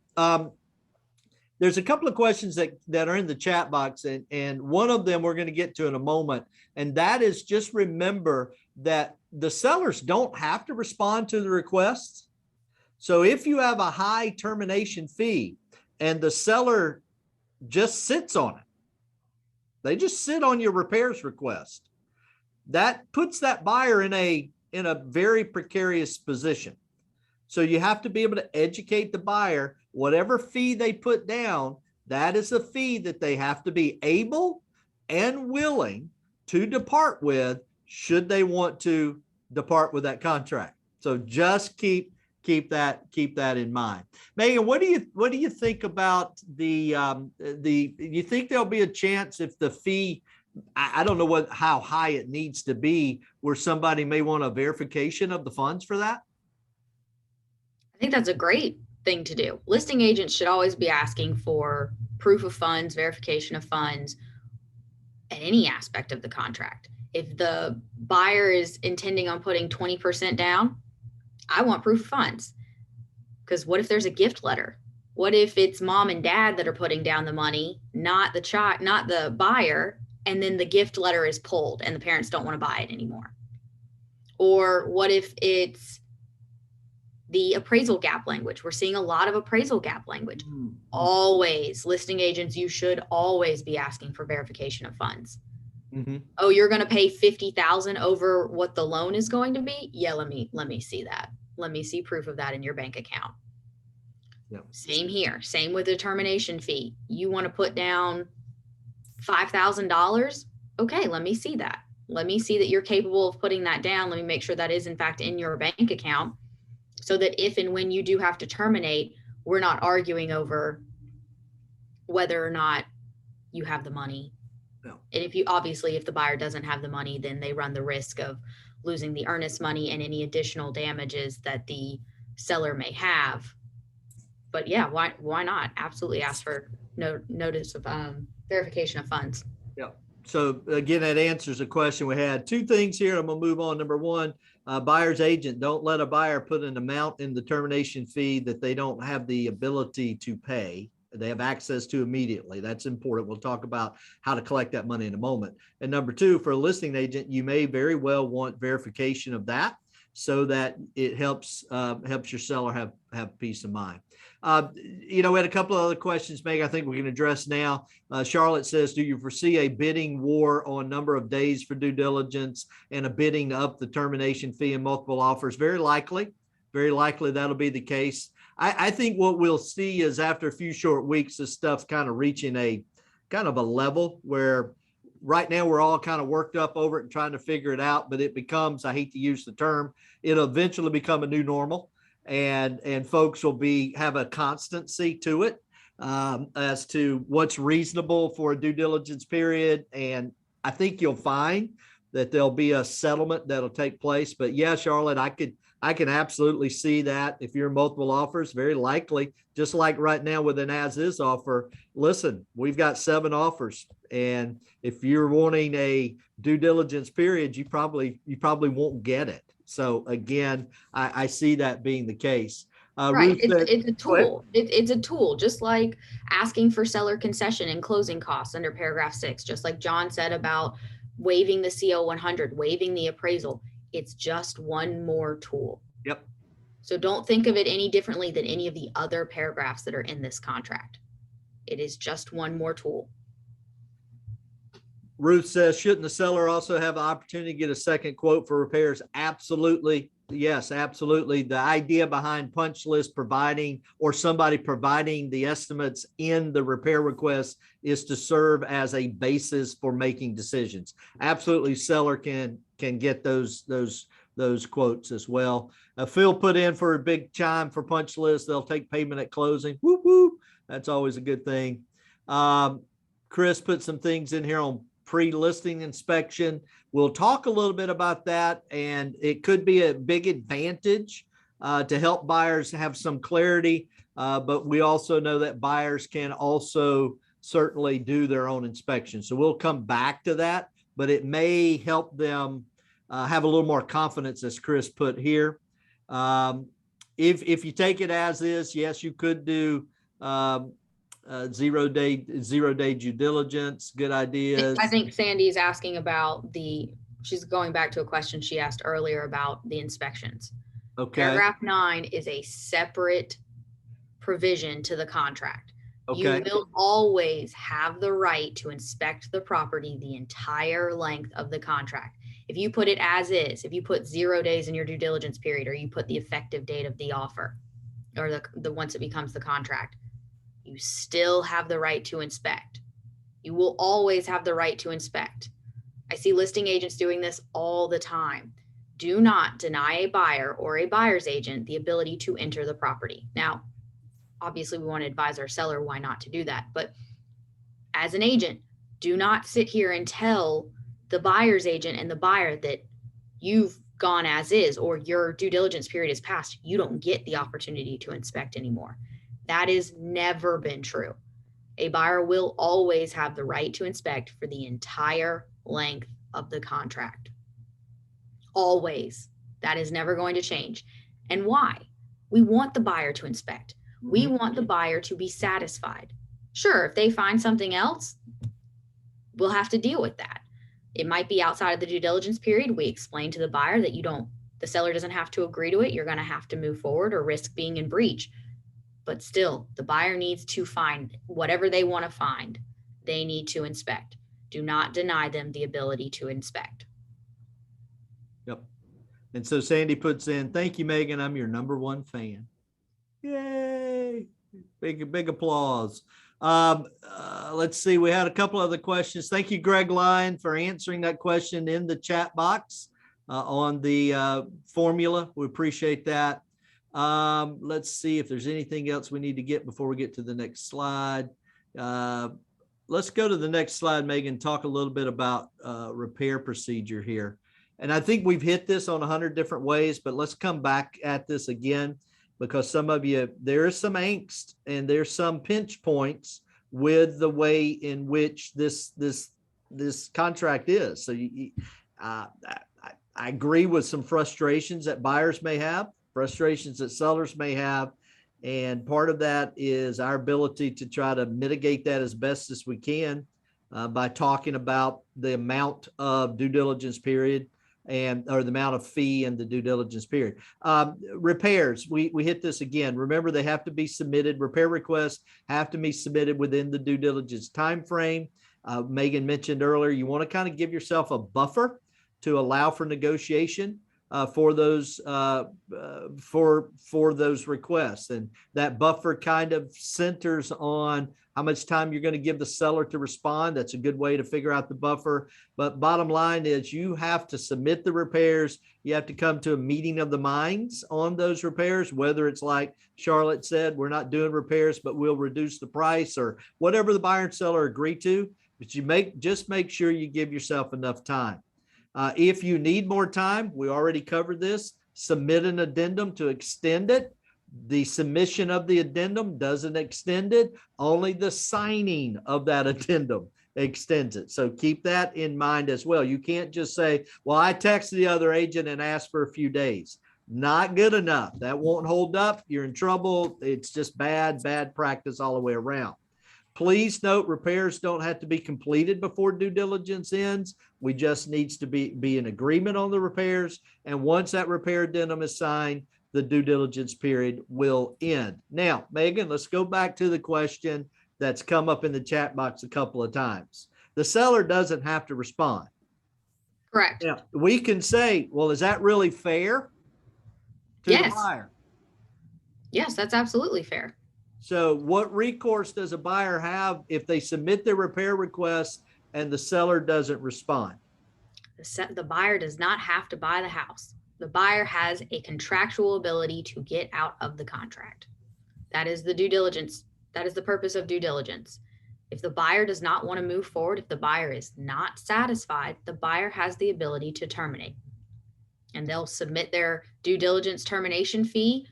There's a couple of questions that are in the chat box, and one of them we're going to get to in a moment. And that is, just remember that the sellers don't have to respond to the requests. So if you have a high termination fee and the seller just sits on it, they just sit on your repairs request, that puts that buyer in a very precarious position. So you have to be able to educate the buyer. Whatever fee they put down, that is a fee that they have to be able and willing to depart with should they want to depart with that contract. So just keep that in mind. Megan, what do you think about you think there'll be a chance if the fee, I don't know how high it needs to be, where somebody may want a verification of the funds for that? I think that's a great thing to do. Listing agents should always be asking for proof of funds, verification of funds at any aspect of the contract. If the buyer is intending on putting 20% down, I want proof of funds. Because what if there's a gift letter? What if it's mom and dad that are putting down the money, not the child, not the buyer, and then the gift letter is pulled and the parents don't want to buy it anymore? Or what if it's the appraisal gap language? We're seeing a lot of appraisal gap language. Always, listing agents, you should always be asking for verification of funds. Mm-hmm. Oh, you're going to pay $50,000 over what the loan is going to be? Yeah, let me see that. Let me see proof of that in your bank account. Yep. Same here. Same with the termination fee. You want to put down $5,000? Okay, let me see that. Let me see that you're capable of putting that down. Let me make sure that is in fact in your bank account, so that if and when you do have to terminate, we're not arguing over whether or not you have the money. No. And if the buyer doesn't have the money, then they run the risk of losing the earnest money and any additional damages that the seller may have. But yeah, why not? Absolutely ask for notice of verification of funds. Yeah. So again, that answers a question we had. Two things here. I'm going to move on. Number one, buyer's agent, don't let a buyer put an amount in the termination fee that they don't have the ability to pay. They have access to immediately. That's important. We'll talk about how to collect that money in a moment. And number two, for a listing agent, you may very well want verification of that so that it helps your seller have peace of mind. We had a couple of other questions, Meg, I think we can address now. Charlotte says, do you foresee a bidding war on number of days for due diligence and a bidding up the termination fee and multiple offers? Very likely. very likely that'll be the case. I think what we'll see is after a few short weeks, this stuff's kind of reaching a kind of a level where right now we're all kind of worked up over it and trying to figure it out, but it becomes, I hate to use the term, it'll eventually become a new normal, and folks will have a constancy to it as to what's reasonable for a due diligence period. And I think you'll find that there'll be a settlement that'll take place. But yeah, Charlotte, I can absolutely see that if you're multiple offers, very likely, just like right now with an as-is offer, listen, we've got 7 offers. And if you're wanting a due diligence period, you probably won't get it. So again, I see that being the case. Right. It's a tool. It's a tool, just like asking for seller concession and closing costs under paragraph 6, just like John said about waiving the CO 100, waiving the appraisal. It's just one more tool. Yep. So don't think of it any differently than any of the other paragraphs that are in this contract. It is just one more tool. Ruth says, shouldn't the seller also have an opportunity to get a second quote for repairs? Absolutely. Yes, absolutely. The idea behind punch list providing, or somebody providing the estimates in the repair request, is to serve as a basis for making decisions. Absolutely, seller can get those quotes as well. Phil put in for a big chime for punch list. They'll take payment at closing. Whoop, whoop. That's always a good thing. Chris put some things in here on pre-listing inspection. We'll talk a little bit about that, and it could be a big advantage to help buyers have some clarity. But we also know that buyers can also certainly do their own inspection. So we'll come back to that, but it may help them have a little more confidence, as Chris put here. If you take it as is, yes, you could do zero day due diligence. Good ideas. I think Sandy's asking about she's going back to a question she asked earlier about the inspections. Okay. Paragraph 9 is a separate provision to the contract. Okay. You will always have the right to inspect the property the entire length of the contract. If you put it as is, if you put 0 days in your due diligence period, or you put the effective date of the offer, or the once it becomes the contract, you still have the right to inspect. You will always have the right to inspect. I see listing agents doing this all the time. Do not deny a buyer or a buyer's agent the ability to enter the property. Now, obviously we want to advise our seller why not to do that. But as an agent, do not sit here and tell the buyer's agent and the buyer that you've gone as is, or your due diligence period is passed. You don't get the opportunity to inspect anymore. That has never been true. A buyer will always have the right to inspect for the entire length of the contract. Always. That is never going to change. And why? We want the buyer to inspect. We want the buyer to be satisfied. Sure, if they find something else, we'll have to deal with that. It might be outside of the due diligence period. We explain to the buyer that the seller doesn't have to agree to it. You're going to have to move forward or risk being in breach. But still, the buyer needs to find whatever they want to find. They need to inspect. Do not deny them the ability to inspect. Yep. And so Sandy puts in, thank you, Megan. I'm your #1 fan. Yay. Big applause. Let's see. We had a couple other questions. Thank you, Greg Lyon, for answering that question in the chat box on the formula. We appreciate that. Let's see if there's anything else we need to get before we get to the next slide. Let's go to the next slide, Megan, talk a little bit about repair procedure here. And I think we've hit this on 100 different ways, but let's come back at this again, because some of you, there is some angst and there's some pinch points with the way in which this contract is. So I agree with some frustrations that buyers may have, frustrations that sellers may have. And part of that is our ability to try to mitigate that as best as we can by talking about the amount of due diligence period or the amount of fee in the due diligence period. Repairs, we hit this again. Remember, they have to be submitted. Repair requests have to be submitted within the due diligence timeframe. Megan mentioned earlier, you want to kind of give yourself a buffer to allow for negotiation. for those for those requests. And that buffer kind of centers on how much time you're going to give the seller to respond. That's a good way to figure out the buffer. But bottom line is you have to submit the repairs. You have to come to a meeting of the minds on those repairs, whether it's like Charlotte said, we're not doing repairs, but we'll reduce the price, or whatever the buyer and seller agree to. But just make sure you give yourself enough time. If you need more time, we already covered this, submit an addendum to extend it. The submission of the addendum doesn't extend it. Only the signing of that addendum extends it. So keep that in mind as well. You can't just say, well, I texted the other agent and asked for a few days. Not good enough. That won't hold up. You're in trouble. It's just bad practice all the way around. Please note, repairs don't have to be completed before due diligence ends. We just needs to be in agreement on the repairs. And once that repair addendum is signed, the due diligence period will end. Now, Megan, let's go back to the question that's come up in the chat box a couple of times. The seller doesn't have to respond. Correct. Now, we can say, well, is that really fair to the buyer? Yes, that's absolutely fair. So what recourse does a buyer have if they submit their repair request and the seller doesn't respond? The buyer does not have to buy the house. The buyer has a contractual ability to get out of the contract. That is the due diligence. That is the purpose of due diligence. If the buyer does not want to move forward, if the buyer is not satisfied, the buyer has the ability to terminate. And they'll submit their due diligence termination fee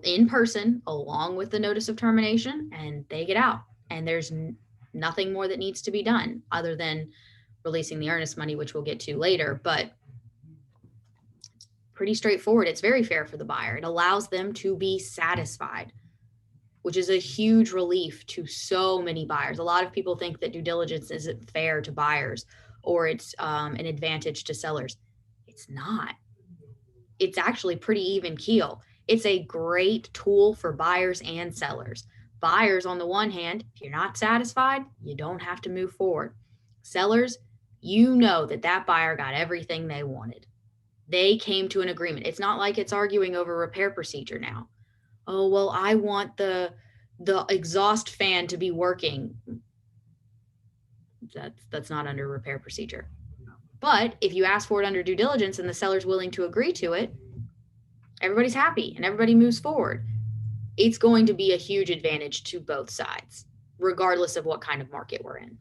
in person along with the notice of termination, and they get out. And there's nothing more that needs to be done other than releasing the earnest money, which we'll get to later. But pretty straightforward. It's very fair for the buyer. It allows them to be satisfied, which is a huge relief to so many buyers. A lot of people think that due diligence isn't fair to buyers or it's an advantage to sellers. It's not. It's actually pretty even keel. It's a great tool for buyers and sellers. Buyers, on the one hand, if you're not satisfied, you don't have to move forward. Sellers, you know that buyer got everything they wanted. They came to an agreement. It's not like it's arguing over repair procedure now. Oh, well, I want the exhaust fan to be working. That's not under repair procedure. But if you ask for it under due diligence and the seller's willing to agree to it, everybody's happy and everybody moves forward. It's going to be a huge advantage to both sides, regardless of what kind of market we're in.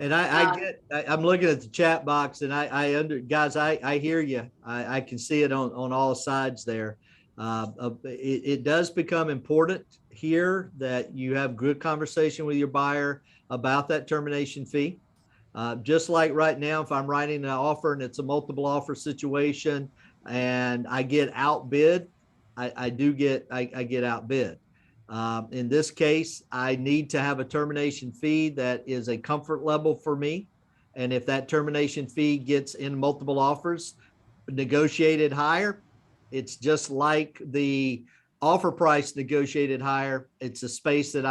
And I'm looking at the chat box, and guys, I hear you. I can see it on all sides there. It does become important here that you have good conversation with your buyer about that termination fee. Just like right now, if I'm writing an offer and it's a multiple offer situation and I get outbid, I get outbid. In this case, I need to have a termination fee that is a comfort level for me. And if that termination fee gets in multiple offers, negotiated higher, it's just like the offer price negotiated higher. It's a space that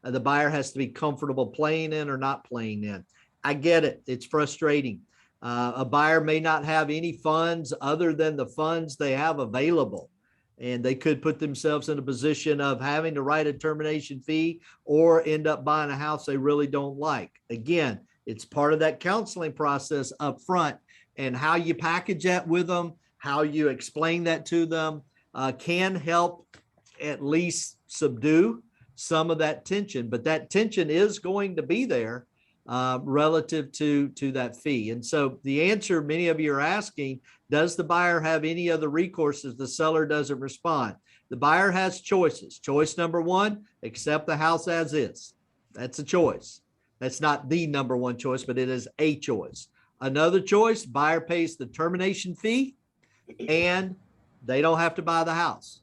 the buyer has to be comfortable playing in or not playing in. I get it. It's frustrating. A buyer may not have any funds other than the funds they have available. And they could put themselves in a position of having to write a termination fee or end up buying a house they really don't like. Again, it's part of that counseling process up front, and how you package that with them, how you explain that to them can help at least subdue some of that tension. But that tension is going to be there relative to that fee. And so the answer many of you are asking, does the buyer have any other recourse if the seller doesn't respond? The buyer has choices. Choice number one, accept the house as is. That's a choice. That's not the number one choice, but it is a choice. Another choice, buyer pays the termination fee and they don't have to buy the house.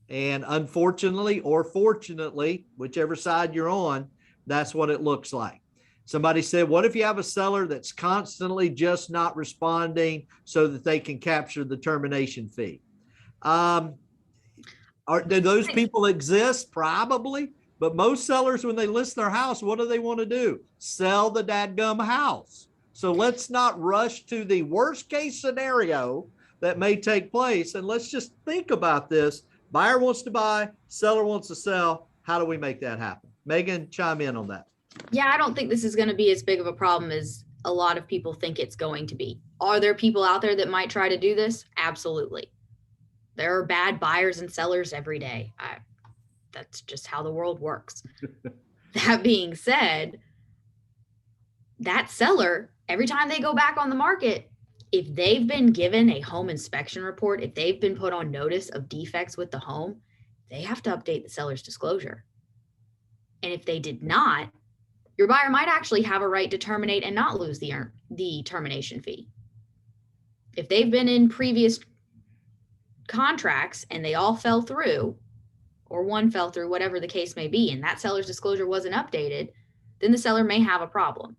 And unfortunately or fortunately, whichever side you're on, that's what it looks like. Somebody said, what if you have a seller that's constantly just not responding so that they can capture the termination fee? Do those people exist? Probably. But most sellers, when they list their house, what do they want to do? Sell the dadgum house. So let's not rush to the worst case scenario that may take place. And let's just think about this. Buyer wants to buy, seller wants to sell. How do we make that happen? Megan, chime in on that. Yeah, I don't think this is going to be as big of a problem as a lot of people think it's going to be. Are there people out there that might try to do this? Absolutely. There are bad buyers and sellers every day. That's just how the world works. That being said, that seller, every time they go back on the market, if they've been given a home inspection report, if they've been put on notice of defects with the home, they have to update the seller's disclosure. And if they did not, your buyer might actually have a right to terminate and not lose the termination fee. If they've been in previous contracts and they all fell through, or one fell through, whatever the case may be, and that seller's disclosure wasn't updated, then the seller may have a problem.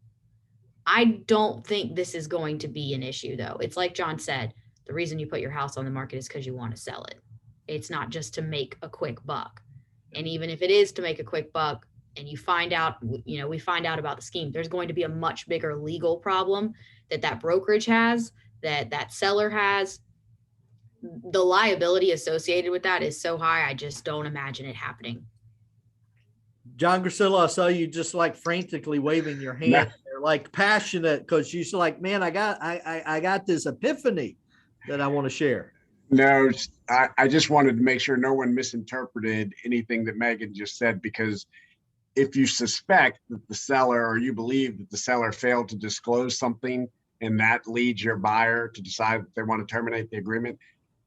I don't think this is going to be an issue, though. It's like John said, the reason you put your house on the market is because you want to sell it. It's not just to make a quick buck. And even if it is to make a quick buck and you find out, we find out about the scheme, there's going to be a much bigger legal problem that brokerage has, that seller has. The liability associated with that is so high, I just don't imagine it happening. John Grasillo, I saw you just like frantically waving your hand. They're like passionate because you're like, man, I got this epiphany that I want to share. No, I just wanted to make sure no one misinterpreted anything that Megan just said, because if you suspect that the seller, or you believe that the seller failed to disclose something and that leads your buyer to decide that they want to terminate the agreement,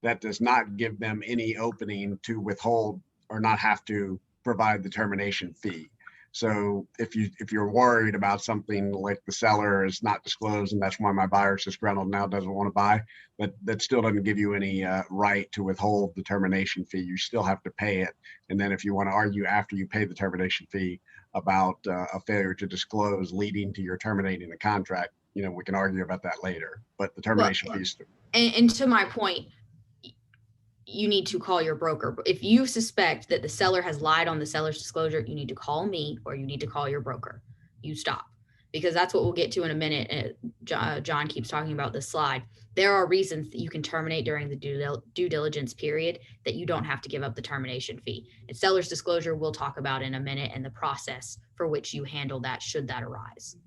that does not give them any opening to withhold or not have to provide the termination fee. So if you're worried about something like the seller is not disclosed and that's why my buyer's disgruntled now doesn't want to buy, that still doesn't give you any right to withhold the termination fee. You still have to pay it. And then if you want to argue after you pay the termination fee about a failure to disclose leading to your terminating the contract, we can argue about that later. But the termination fee is still. And to my point, you need to call your broker. If you suspect that the seller has lied on the seller's disclosure, you need to call me or you need to call your broker. You stop, because that's what we'll get to in a minute. John keeps talking about this slide. There are reasons that you can terminate during the due diligence period that you don't have to give up the termination fee. And seller's disclosure we'll talk about in a minute, and the process for which you handle that should that arise.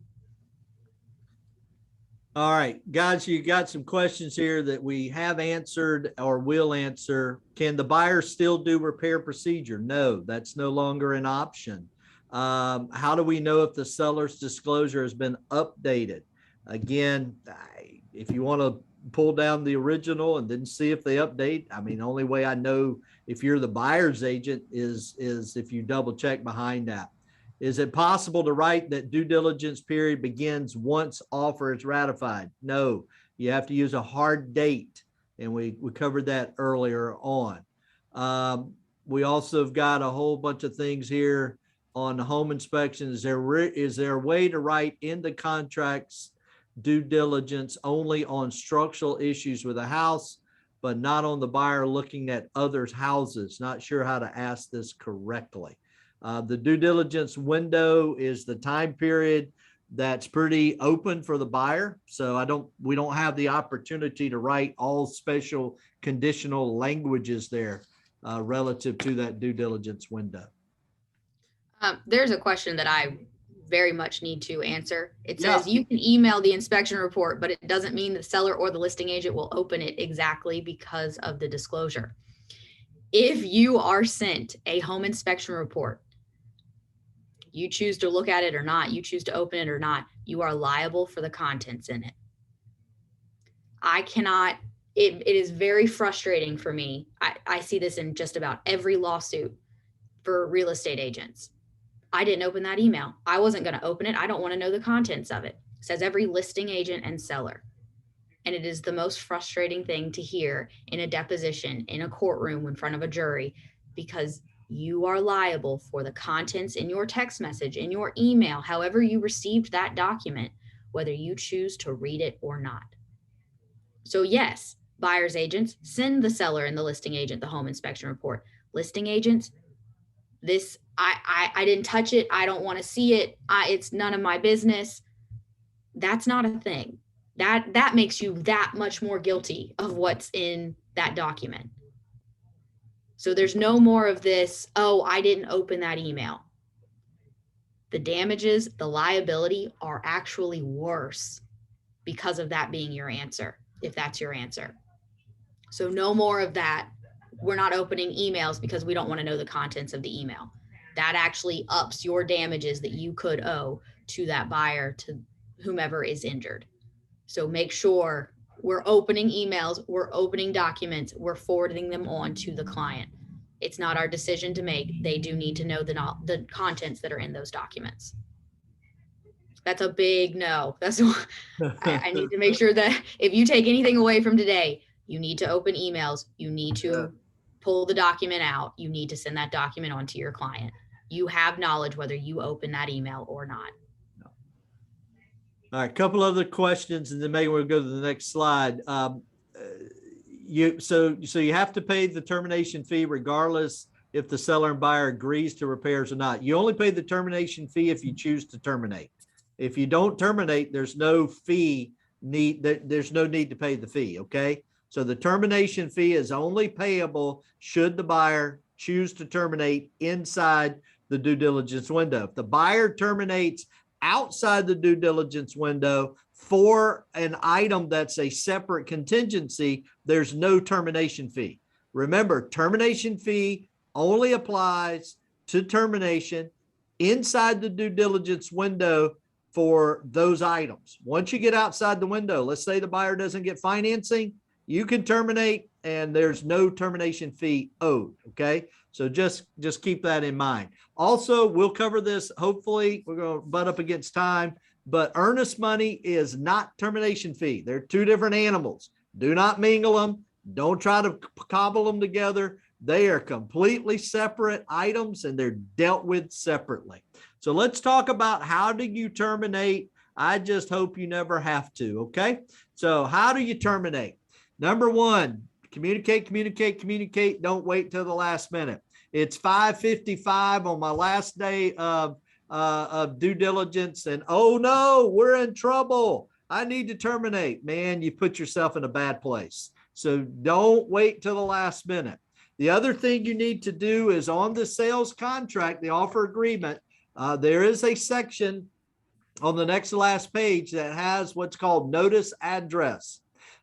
All right, guys, you got some questions here that we have answered or will answer. Can the buyer still do repair procedure? No, that's no longer an option. How do we know if the seller's disclosure has been updated? Again, if you want to pull down the original and then see if they update, the only way I know if you're the buyer's agent is if you double check behind that. Is it possible to write that due diligence period begins once offer is ratified? No, you have to use a hard date. And we covered that earlier on. We also have got a whole bunch of things here on the home inspection. Is there a way to write in the contracts due diligence only on structural issues with a house, but not on the buyer looking at others' houses? Not sure how to ask this correctly. The due diligence window is the time period that's pretty open for the buyer. So we don't have the opportunity to write all special conditional languages there relative to that due diligence window. There's a question that I very much need to answer. It says you can email the inspection report, but it doesn't mean the seller or the listing agent will open it exactly because of the disclosure. If you are sent a home inspection report, you choose to look at it or not, you choose to open it or not, you are liable for the contents in it. It is very frustrating for me. I see this in just about every lawsuit for real estate agents. I didn't open that email. I wasn't going to open it. I don't want to know the contents of it. It says every listing agent and seller. And it is the most frustrating thing to hear in a deposition, in a courtroom, in front of a jury, because you are liable for the contents in your text message, in your email, however you received that document, whether you choose to read it or not. So yes, buyer's agents, send the seller and the listing agent the home inspection report. Listing agents, I didn't touch it. I don't want to see it. It's none of my business. That's not a thing. That makes you that much more guilty of what's in that document. So there's no more of this, oh, I didn't open that email. The damages, the liability are actually worse because of that being your answer, if that's your answer. So no more of that. We're not opening emails because we don't want to know the contents of the email. That actually ups your damages that you could owe to that buyer, to whomever is injured. So make sure we're opening emails, we're opening documents, we're forwarding them on to the client. It's not our decision to make. They do need to know the contents that are in those documents. That's a big no. That's why I need to make sure that if you take anything away from today, you need to open emails. You need to pull the document out. You need to send that document on to your client. You have knowledge whether you open that email or not. All right, a couple other questions, and then maybe we'll go to the next slide. So you have to pay the termination fee regardless if the seller and buyer agrees to repairs or not. You only pay the termination fee if you choose to terminate. If you don't terminate, there's no fee need. There's no need to pay the fee. Okay, so the termination fee is only payable should the buyer choose to terminate inside the due diligence window. If the buyer terminates outside the due diligence window for an item that's a separate contingency, there's no termination fee. Remember, termination fee only applies to termination inside the due diligence window for those items. Once you get outside the window, let's say the buyer doesn't get financing, you can terminate and there's no termination fee owed. Okay, so just keep that in mind. Also, we'll cover this, hopefully we're going to butt up against time, but earnest money is not termination fee. They're two different animals. Do not mingle them. Don't try to cobble them together. They are completely separate items and they're dealt with separately. So let's talk about how do you terminate. I just hope you never have to. Okay, so how do you terminate? Number one, communicate. Don't wait till the last minute. It's 5:55 on my last day of due diligence, and oh no, we're in trouble. I need to terminate. Man, you put yourself in a bad place. So don't wait till the last minute. The other thing you need to do is on the sales contract, the offer agreement, there is a section on the next to last page that has what's called notice address.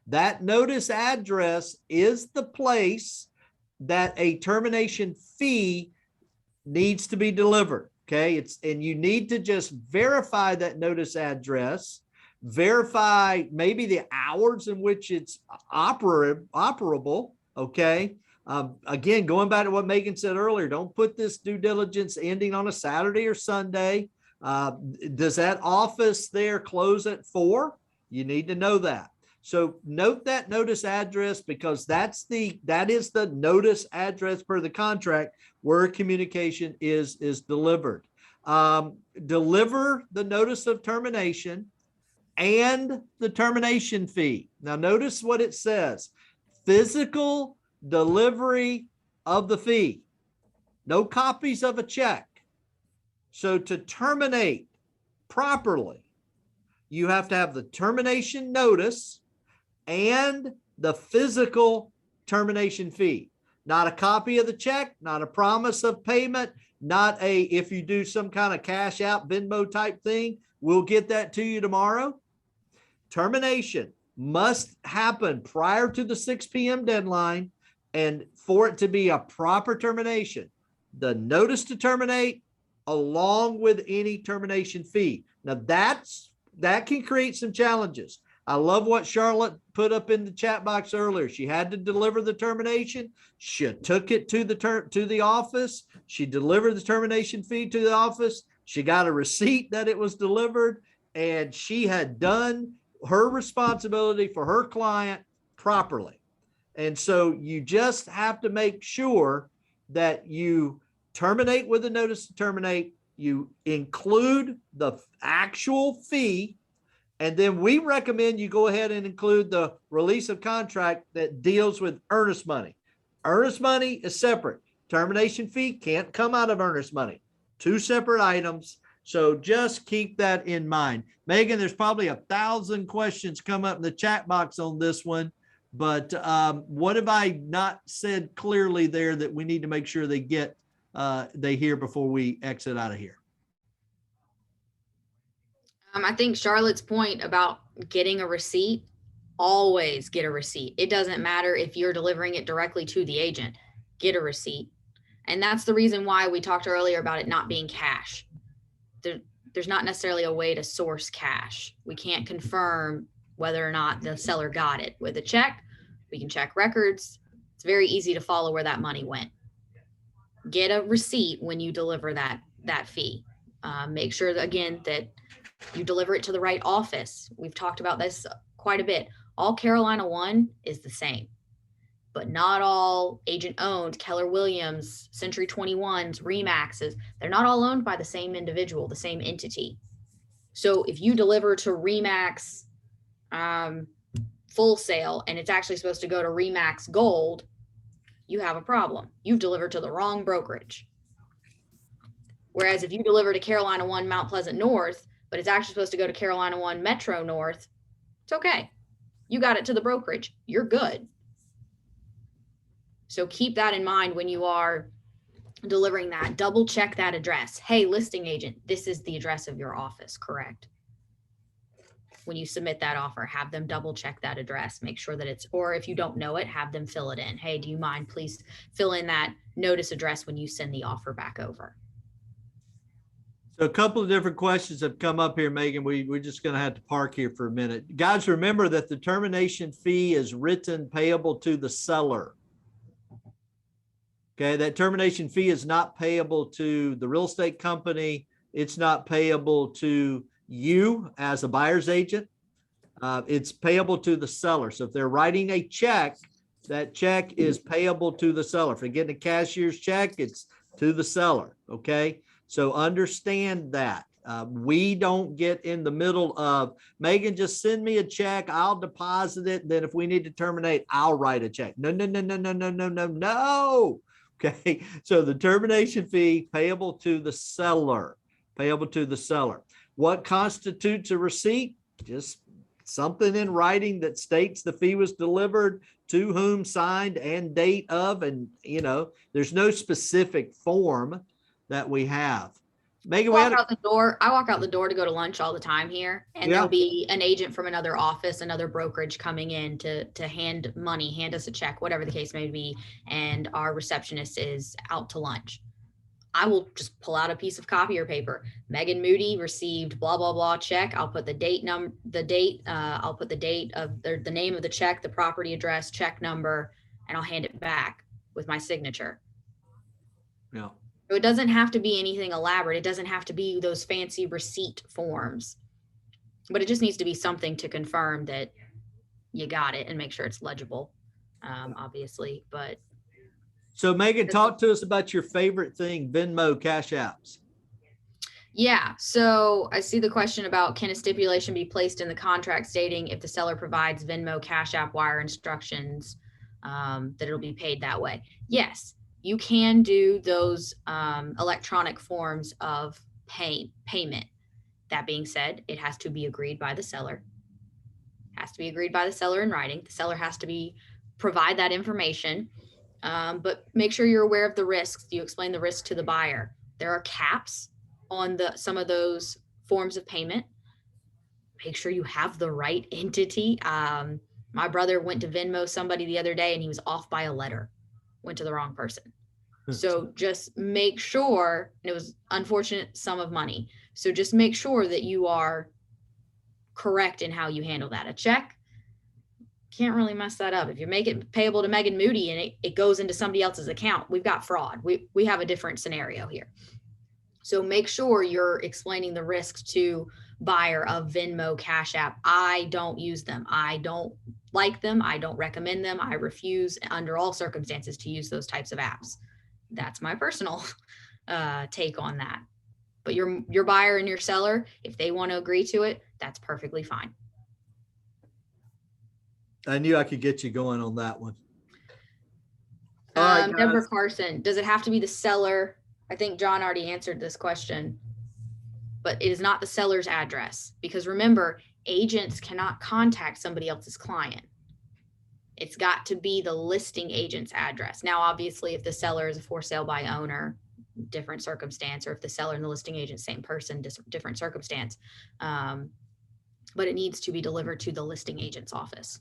That notice address is the place that a termination fee needs to be delivered. Okay, and you need to just verify that notice address, verify maybe the hours in which it's operable. Okay. Again, going back to what Megan said earlier, don't put this due diligence ending on a Saturday or Sunday. Does that office there close at 4? You need to know that. So note that notice address because that is the notice address per the contract where communication is delivered. Deliver the notice of termination and the termination fee. Now notice what it says: physical delivery of the fee, no copies of a check. So to terminate properly, you have to have the termination notice and the physical termination fee, not a copy of the check, not a promise of payment, not if you do some kind of cash out Venmo type thing, we'll get that to you tomorrow. Termination must happen prior to the 6 p.m. deadline, and for it to be a proper termination, the notice to terminate along with any termination fee. Now that can create some challenges. I love what Charlotte put up in the chat box earlier. She had to deliver the termination. She took it to the office. She delivered the termination fee to the office. She got a receipt that it was delivered, and she had done her responsibility for her client properly. And so you just have to make sure that you terminate with a notice to terminate. You include the actual fee. And then we recommend you go ahead and include the release of contract that deals with earnest money. Earnest money is separate. Termination fee can't come out of earnest money. Two separate items. So just keep that in mind. Megan, there's probably 1,000 questions come up in the chat box on this one, but what have I not said clearly there that we need to make sure they hear before we exit out of here? I think Charlotte's point about getting a receipt, always get a receipt. It doesn't matter if you're delivering it directly to the agent, get a receipt. And that's the reason why we talked earlier about it not being cash. There's not necessarily a way to source cash. We can't confirm whether or not the seller got it. With a check, we can check records. It's very easy to follow where that money went. Get a receipt when you deliver that fee. Make sure that, again, that you deliver it to the right office. We've talked about this quite a bit. All Carolina One is the same, but not all agent owned Keller Williams, Century 21s, Remaxes. They're not all owned by the same individual, the same entity. So if you deliver to Remax Full Sail and it's actually supposed to go to Remax Gold, you have a problem. You've delivered to the wrong brokerage. Whereas if you deliver to Carolina One Mount Pleasant North, but it's actually supposed to go to Carolina One Metro North, it's okay. You got it to the brokerage. You're good. So keep that in mind when you are delivering that. Double check that address. Hey, listing agent, this is the address of your office, correct? When you submit that offer, have them double check that address. Make sure that it's, or if you don't know it, have them fill it in. Hey, do you mind please fill in that notice address when you send the offer back over? So a couple of different questions have come up here, Megan. We're just going to have to park here for a minute. Guys, remember that the termination fee is written payable to the seller. Okay, that termination fee is not payable to the real estate company. It's not payable to you as a buyer's agent. It's payable to the seller. So if they're writing a check, that check is payable to the seller. If they're getting a cashier's check, it's to the seller. Okay. So understand that. We don't get in the middle of, Megan, just send me a check. I'll deposit it. Then if we need to terminate, I'll write a check. No, no, no, no, no, no, no, no, no. Okay. So the termination fee payable to the seller, payable to the seller. What constitutes a receipt? Just something in writing that states the fee was delivered to whom, signed, and date of, and there's no specific form that we have. Megan, I walk out the door to go to lunch all the time here, and there'll be an agent from another office, another brokerage coming in to hand money, hand us a check, whatever the case may be, and our receptionist is out to lunch. I will just pull out a piece of copier paper. Megan Moody received blah, blah, blah check. I'll put the date I'll put the date of the name of the check, the property address, check number, and I'll hand it back with my signature. Yeah. So it doesn't have to be anything elaborate. It doesn't have to be those fancy receipt forms, but it just needs to be something to confirm that you got it and make sure it's legible, obviously. But so Megan, talk to us about your favorite thing, Venmo, Cash Apps. Yeah. So I see the question about, can a stipulation be placed in the contract stating if the seller provides Venmo, Cash App, wire instructions, that it'll be paid that way? Yes. You can do those electronic forms of payment. That being said, it has to be agreed by the seller. Has to be agreed by the seller in writing. The seller has to provide that information, but make sure you're aware of the risks. You explain the risk to the buyer. There are caps on some of those forms of payment. Make sure you have the right entity. My brother went to Venmo somebody the other day and he was off by a letter. Went to the wrong person. So just make sure, and it was unfortunate sum of money. So just make sure that you are correct in how you handle that. A check, can't really mess that up. If you make it payable to Megan Moody and it goes into somebody else's account, we've got fraud. We have a different scenario here. So make sure you're explaining the risks to buyer of Venmo, Cash App. I don't use them. I don't like them. I don't recommend them. I refuse under all circumstances to use those types of apps. That's my personal take on that. But your buyer and your seller, if they want to agree to it, that's perfectly fine. I knew I could get you going on that one. All right, Deborah Carson, does it have to be the seller? I think John already answered this question. but it is not the seller's address, because remember, agents cannot contact somebody else's client. It's got to be the listing agent's address. Now, obviously, if the seller is a for sale by owner, different circumstance, or if the seller and the listing agent, same person, different circumstance. But it needs to be delivered to the listing agent's office.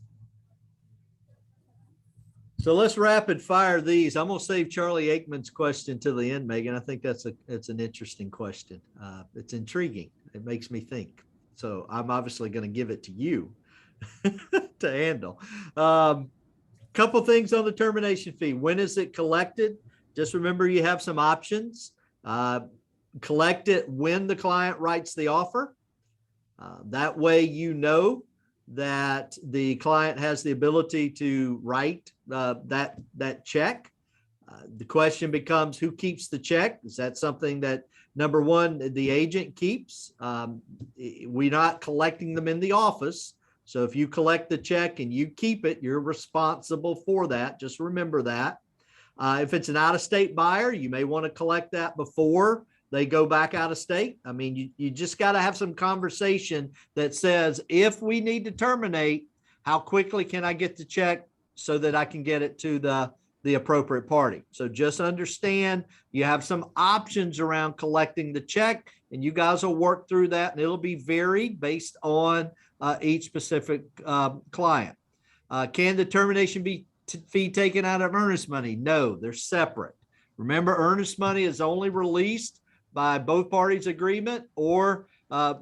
So let's rapid fire these. I'm going to save Charlie Aikman's question to the end, Megan. I think it's an interesting question. It's intriguing. It makes me think. So I'm obviously going to give it to you to handle. Couple things on the termination fee. When is it collected? Just remember you have some options. Collect it when the client writes the offer. That way you know that the client has the ability to write that check. The question becomes, who keeps the check? Is that something that, number one, the agent keeps? We're not collecting them in the office. So if you collect the check and you keep it, you're responsible for that. Just remember that. If it's an out-of-state buyer, you may want to collect that before they go back out of state. I mean, you just got to have some conversation that says, if we need to terminate, how quickly can I get the check so that I can get it to the appropriate party? So just understand you have some options around collecting the check, and you guys will work through that, and it'll be varied based on each specific client. Can the termination fee taken out of earnest money? No, they're separate. Remember, earnest money is only released by both parties' agreement or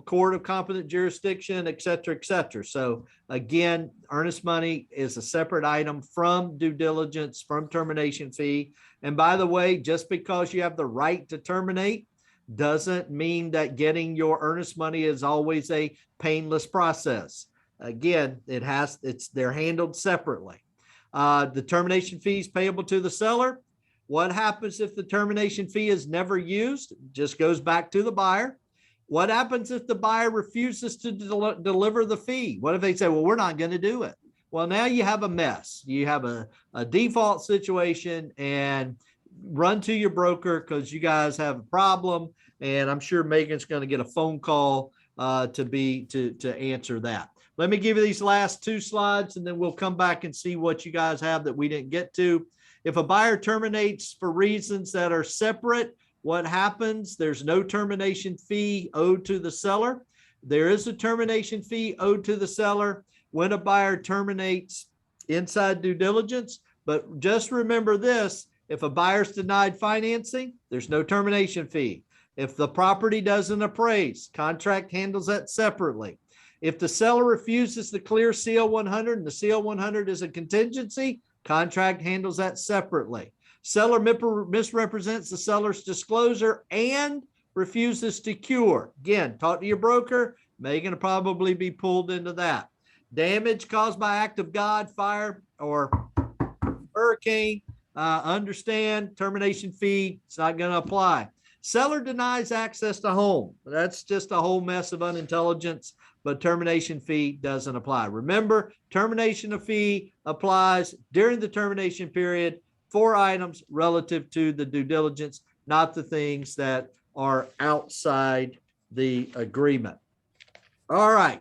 court of competent jurisdiction, et cetera, et cetera. So again, earnest money is a separate item from due diligence, from termination fee. And by the way, just because you have the right to terminate doesn't mean that getting your earnest money is always a painless process. Again, they're handled separately. The termination fee is payable to the seller. What happens if the termination fee is never used? Just goes back to the buyer. What happens if the buyer refuses to deliver the fee? What if they say, well, we're not going to do it? Well, now you have a mess. You have a default situation, and run to your broker because you guys have a problem. And I'm sure Megan's going to get a phone call to answer that. Let me give you these last two slides, and then we'll come back and see what you guys have that we didn't get to. If a buyer terminates for reasons that are separate, what happens? There's no termination fee owed to the seller. There is a termination fee owed to the seller when a buyer terminates inside due diligence. But just remember this, if a buyer's denied financing, there's no termination fee. If the property doesn't appraise, contract handles that separately. If the seller refuses to clear CL 100 and the CL 100 is a contingency, contract handles that separately. Seller misrepresents the seller's disclosure and refuses to cure. Again, talk to your broker. Megan will probably be pulled into that. Damage caused by act of God, fire, or hurricane. Understand termination fee. It's not going to apply. Seller denies access to home. That's just a whole mess of unintelligence, but termination fee doesn't apply. Remember, termination of fee applies during the termination period for items relative to the due diligence, not the things that are outside the agreement. All right,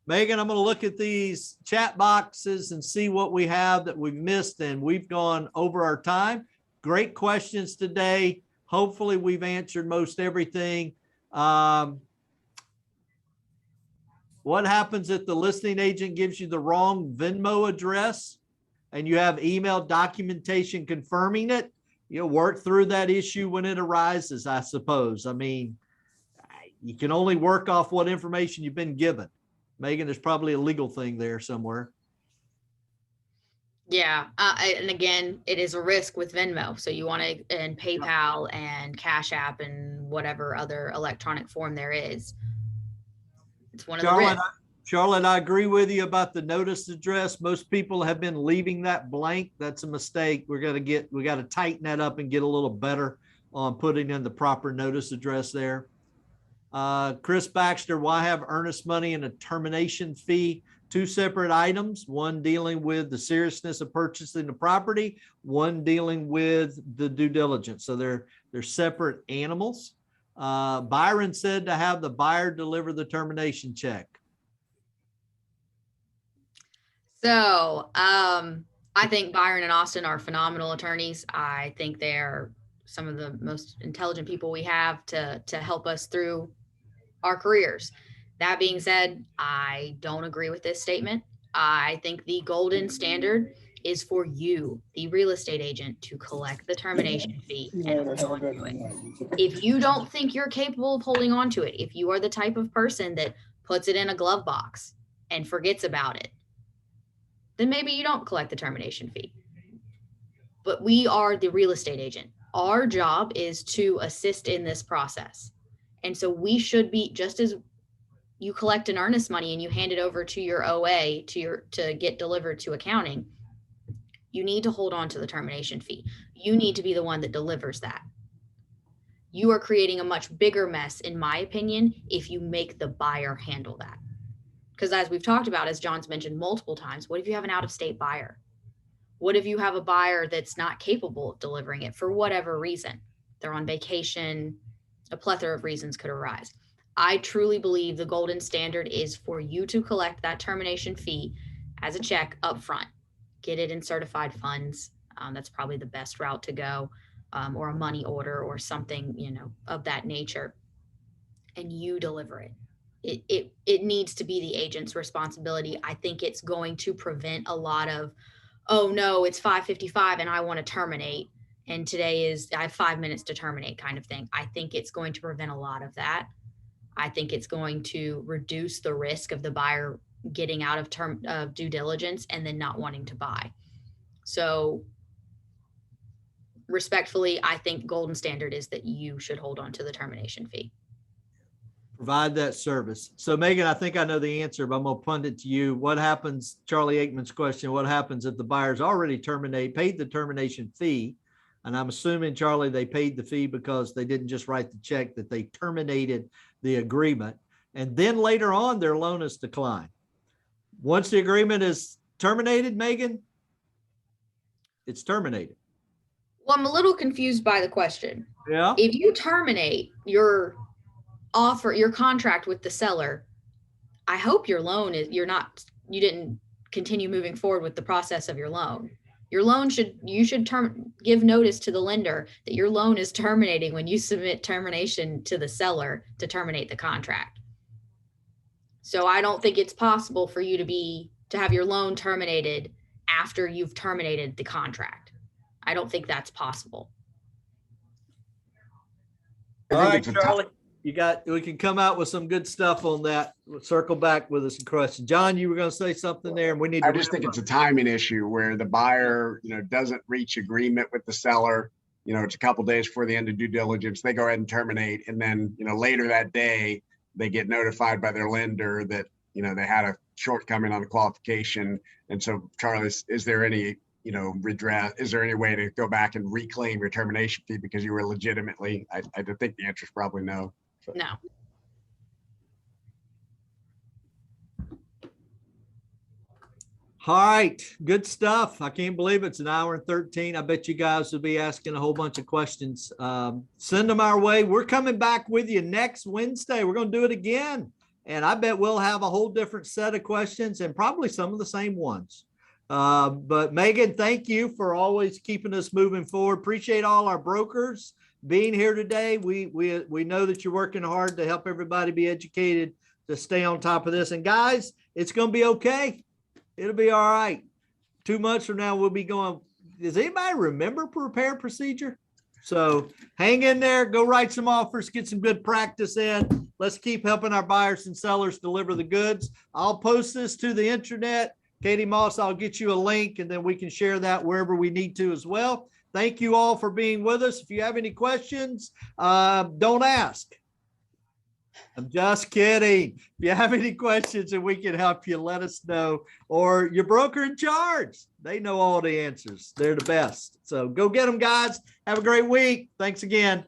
Megan, I'm going to look at these chat boxes and see what we have that we've missed, and we've gone over our time. Great questions today. Hopefully we've answered most everything. What happens if the listing agent gives you the wrong Venmo address and you have email documentation confirming it? You'll work through that issue when it arises, I suppose. I mean, you can only work off what information you've been given. Megan, there's probably a legal thing there somewhere. Yeah. And again, it is a risk with Venmo. So you want to, and PayPal and Cash App and whatever other electronic form there is. It's one of the risks. Charlotte, I agree with you about the notice address. Most people have been leaving that blank. That's a mistake. We got to tighten that up and get a little better on putting in the proper notice address there. Chris Baxter, why have earnest money and a termination fee? Two separate items, one dealing with the seriousness of purchasing the property, one dealing with the due diligence. So they're separate animals. Byron said to have the buyer deliver the termination check. So, I think Byron and Austin are phenomenal attorneys. I think they're some of the most intelligent people we have to help us through our careers. That being said, I don't agree with this statement. I think the golden standard is for you, the real estate agent, to collect the termination fee and hold on to it. If you don't think you're capable of holding on to it, if you are the type of person that puts it in a glove box and forgets about it, then maybe you don't collect the termination fee. But we are the real estate agent. Our job is to assist in this process. And so we should be, just as you collect an earnest money and you hand it over to your OA to get delivered to accounting, you need to hold on to the termination fee. You need to be the one that delivers that. You are creating a much bigger mess, in my opinion, if you make the buyer handle that. Because as we've talked about, as John's mentioned multiple times, what if you have an out-of-state buyer? What if you have a buyer that's not capable of delivering it for whatever reason? They're on vacation, a plethora of reasons could arise. I truly believe the golden standard is for you to collect that termination fee as a check up front. Get it in certified funds. That's probably the best route to go, or a money order or something, of that nature. And you deliver it. It needs to be the agent's responsibility. I think it's going to prevent a lot of, oh no, it's 5:55 and I want to terminate. And today I have 5 minutes to terminate kind of thing. I think it's going to prevent a lot of that. I think it's going to reduce the risk of the buyer getting out of due diligence and then not wanting to buy. So respectfully, I think golden standard is that you should hold on to the termination fee. Provide that service. So Megan, I think I know the answer, but I'm going to punt it to you. What happens, Charlie Aikman's question, what happens if the buyer's already paid the termination fee? And I'm assuming, Charlie, they paid the fee because they didn't just write the check, that they terminated the agreement. And then later on, their loan is declined. Once the agreement is terminated, Megan, it's terminated. Well, I'm a little confused by the question. Yeah. If you terminate your contract with the seller, I hope your loan you didn't continue moving forward with the process of your loan. Your loan you should give notice to the lender that your loan is terminating when you submit termination to the seller to terminate the contract. So I don't think it's possible for you to have your loan terminated after you've terminated the contract. I don't think that's possible. All right, Charlie, we can come out with some good stuff on that. We'll circle back with us some questions. John, you were going to say something there, and we need to. I just think it's a timing issue where the buyer, doesn't reach agreement with the seller. It's a couple days before the end of due diligence. They go ahead and terminate, and then later that day they get notified by their lender that they had a shortcoming on the qualification. And so, Charlie, is there any redress? Is there any way to go back and reclaim your termination fee because you were legitimately? I think the answer is probably no. No. All right, good stuff. I can't believe it's an hour and 13. I bet you guys will be asking a whole bunch of questions. Send them our way. We're coming back with you next Wednesday. We're going to do it again. And I bet we'll have a whole different set of questions and probably some of the same ones. But Megan, thank you for always keeping us moving forward. Appreciate all our brokers being here today. We know that you're working hard to help everybody be educated, to stay on top of this. And guys, it's going to be okay. It'll be all right. 2 months from now, we'll be going, does anybody remember prepare procedure? So hang in there, go write some offers, get some good practice in. Let's keep helping our buyers and sellers deliver the goods. I'll post this to the internet. Katie Moss, I'll get you a link and then we can share that wherever we need to as well. Thank you all for being with us. If you have any questions, don't ask. I'm just kidding. If you have any questions and we can help you, let us know. Or your broker in charge. They know all the answers. They're the best. So go get them, guys. Have a great week. Thanks again.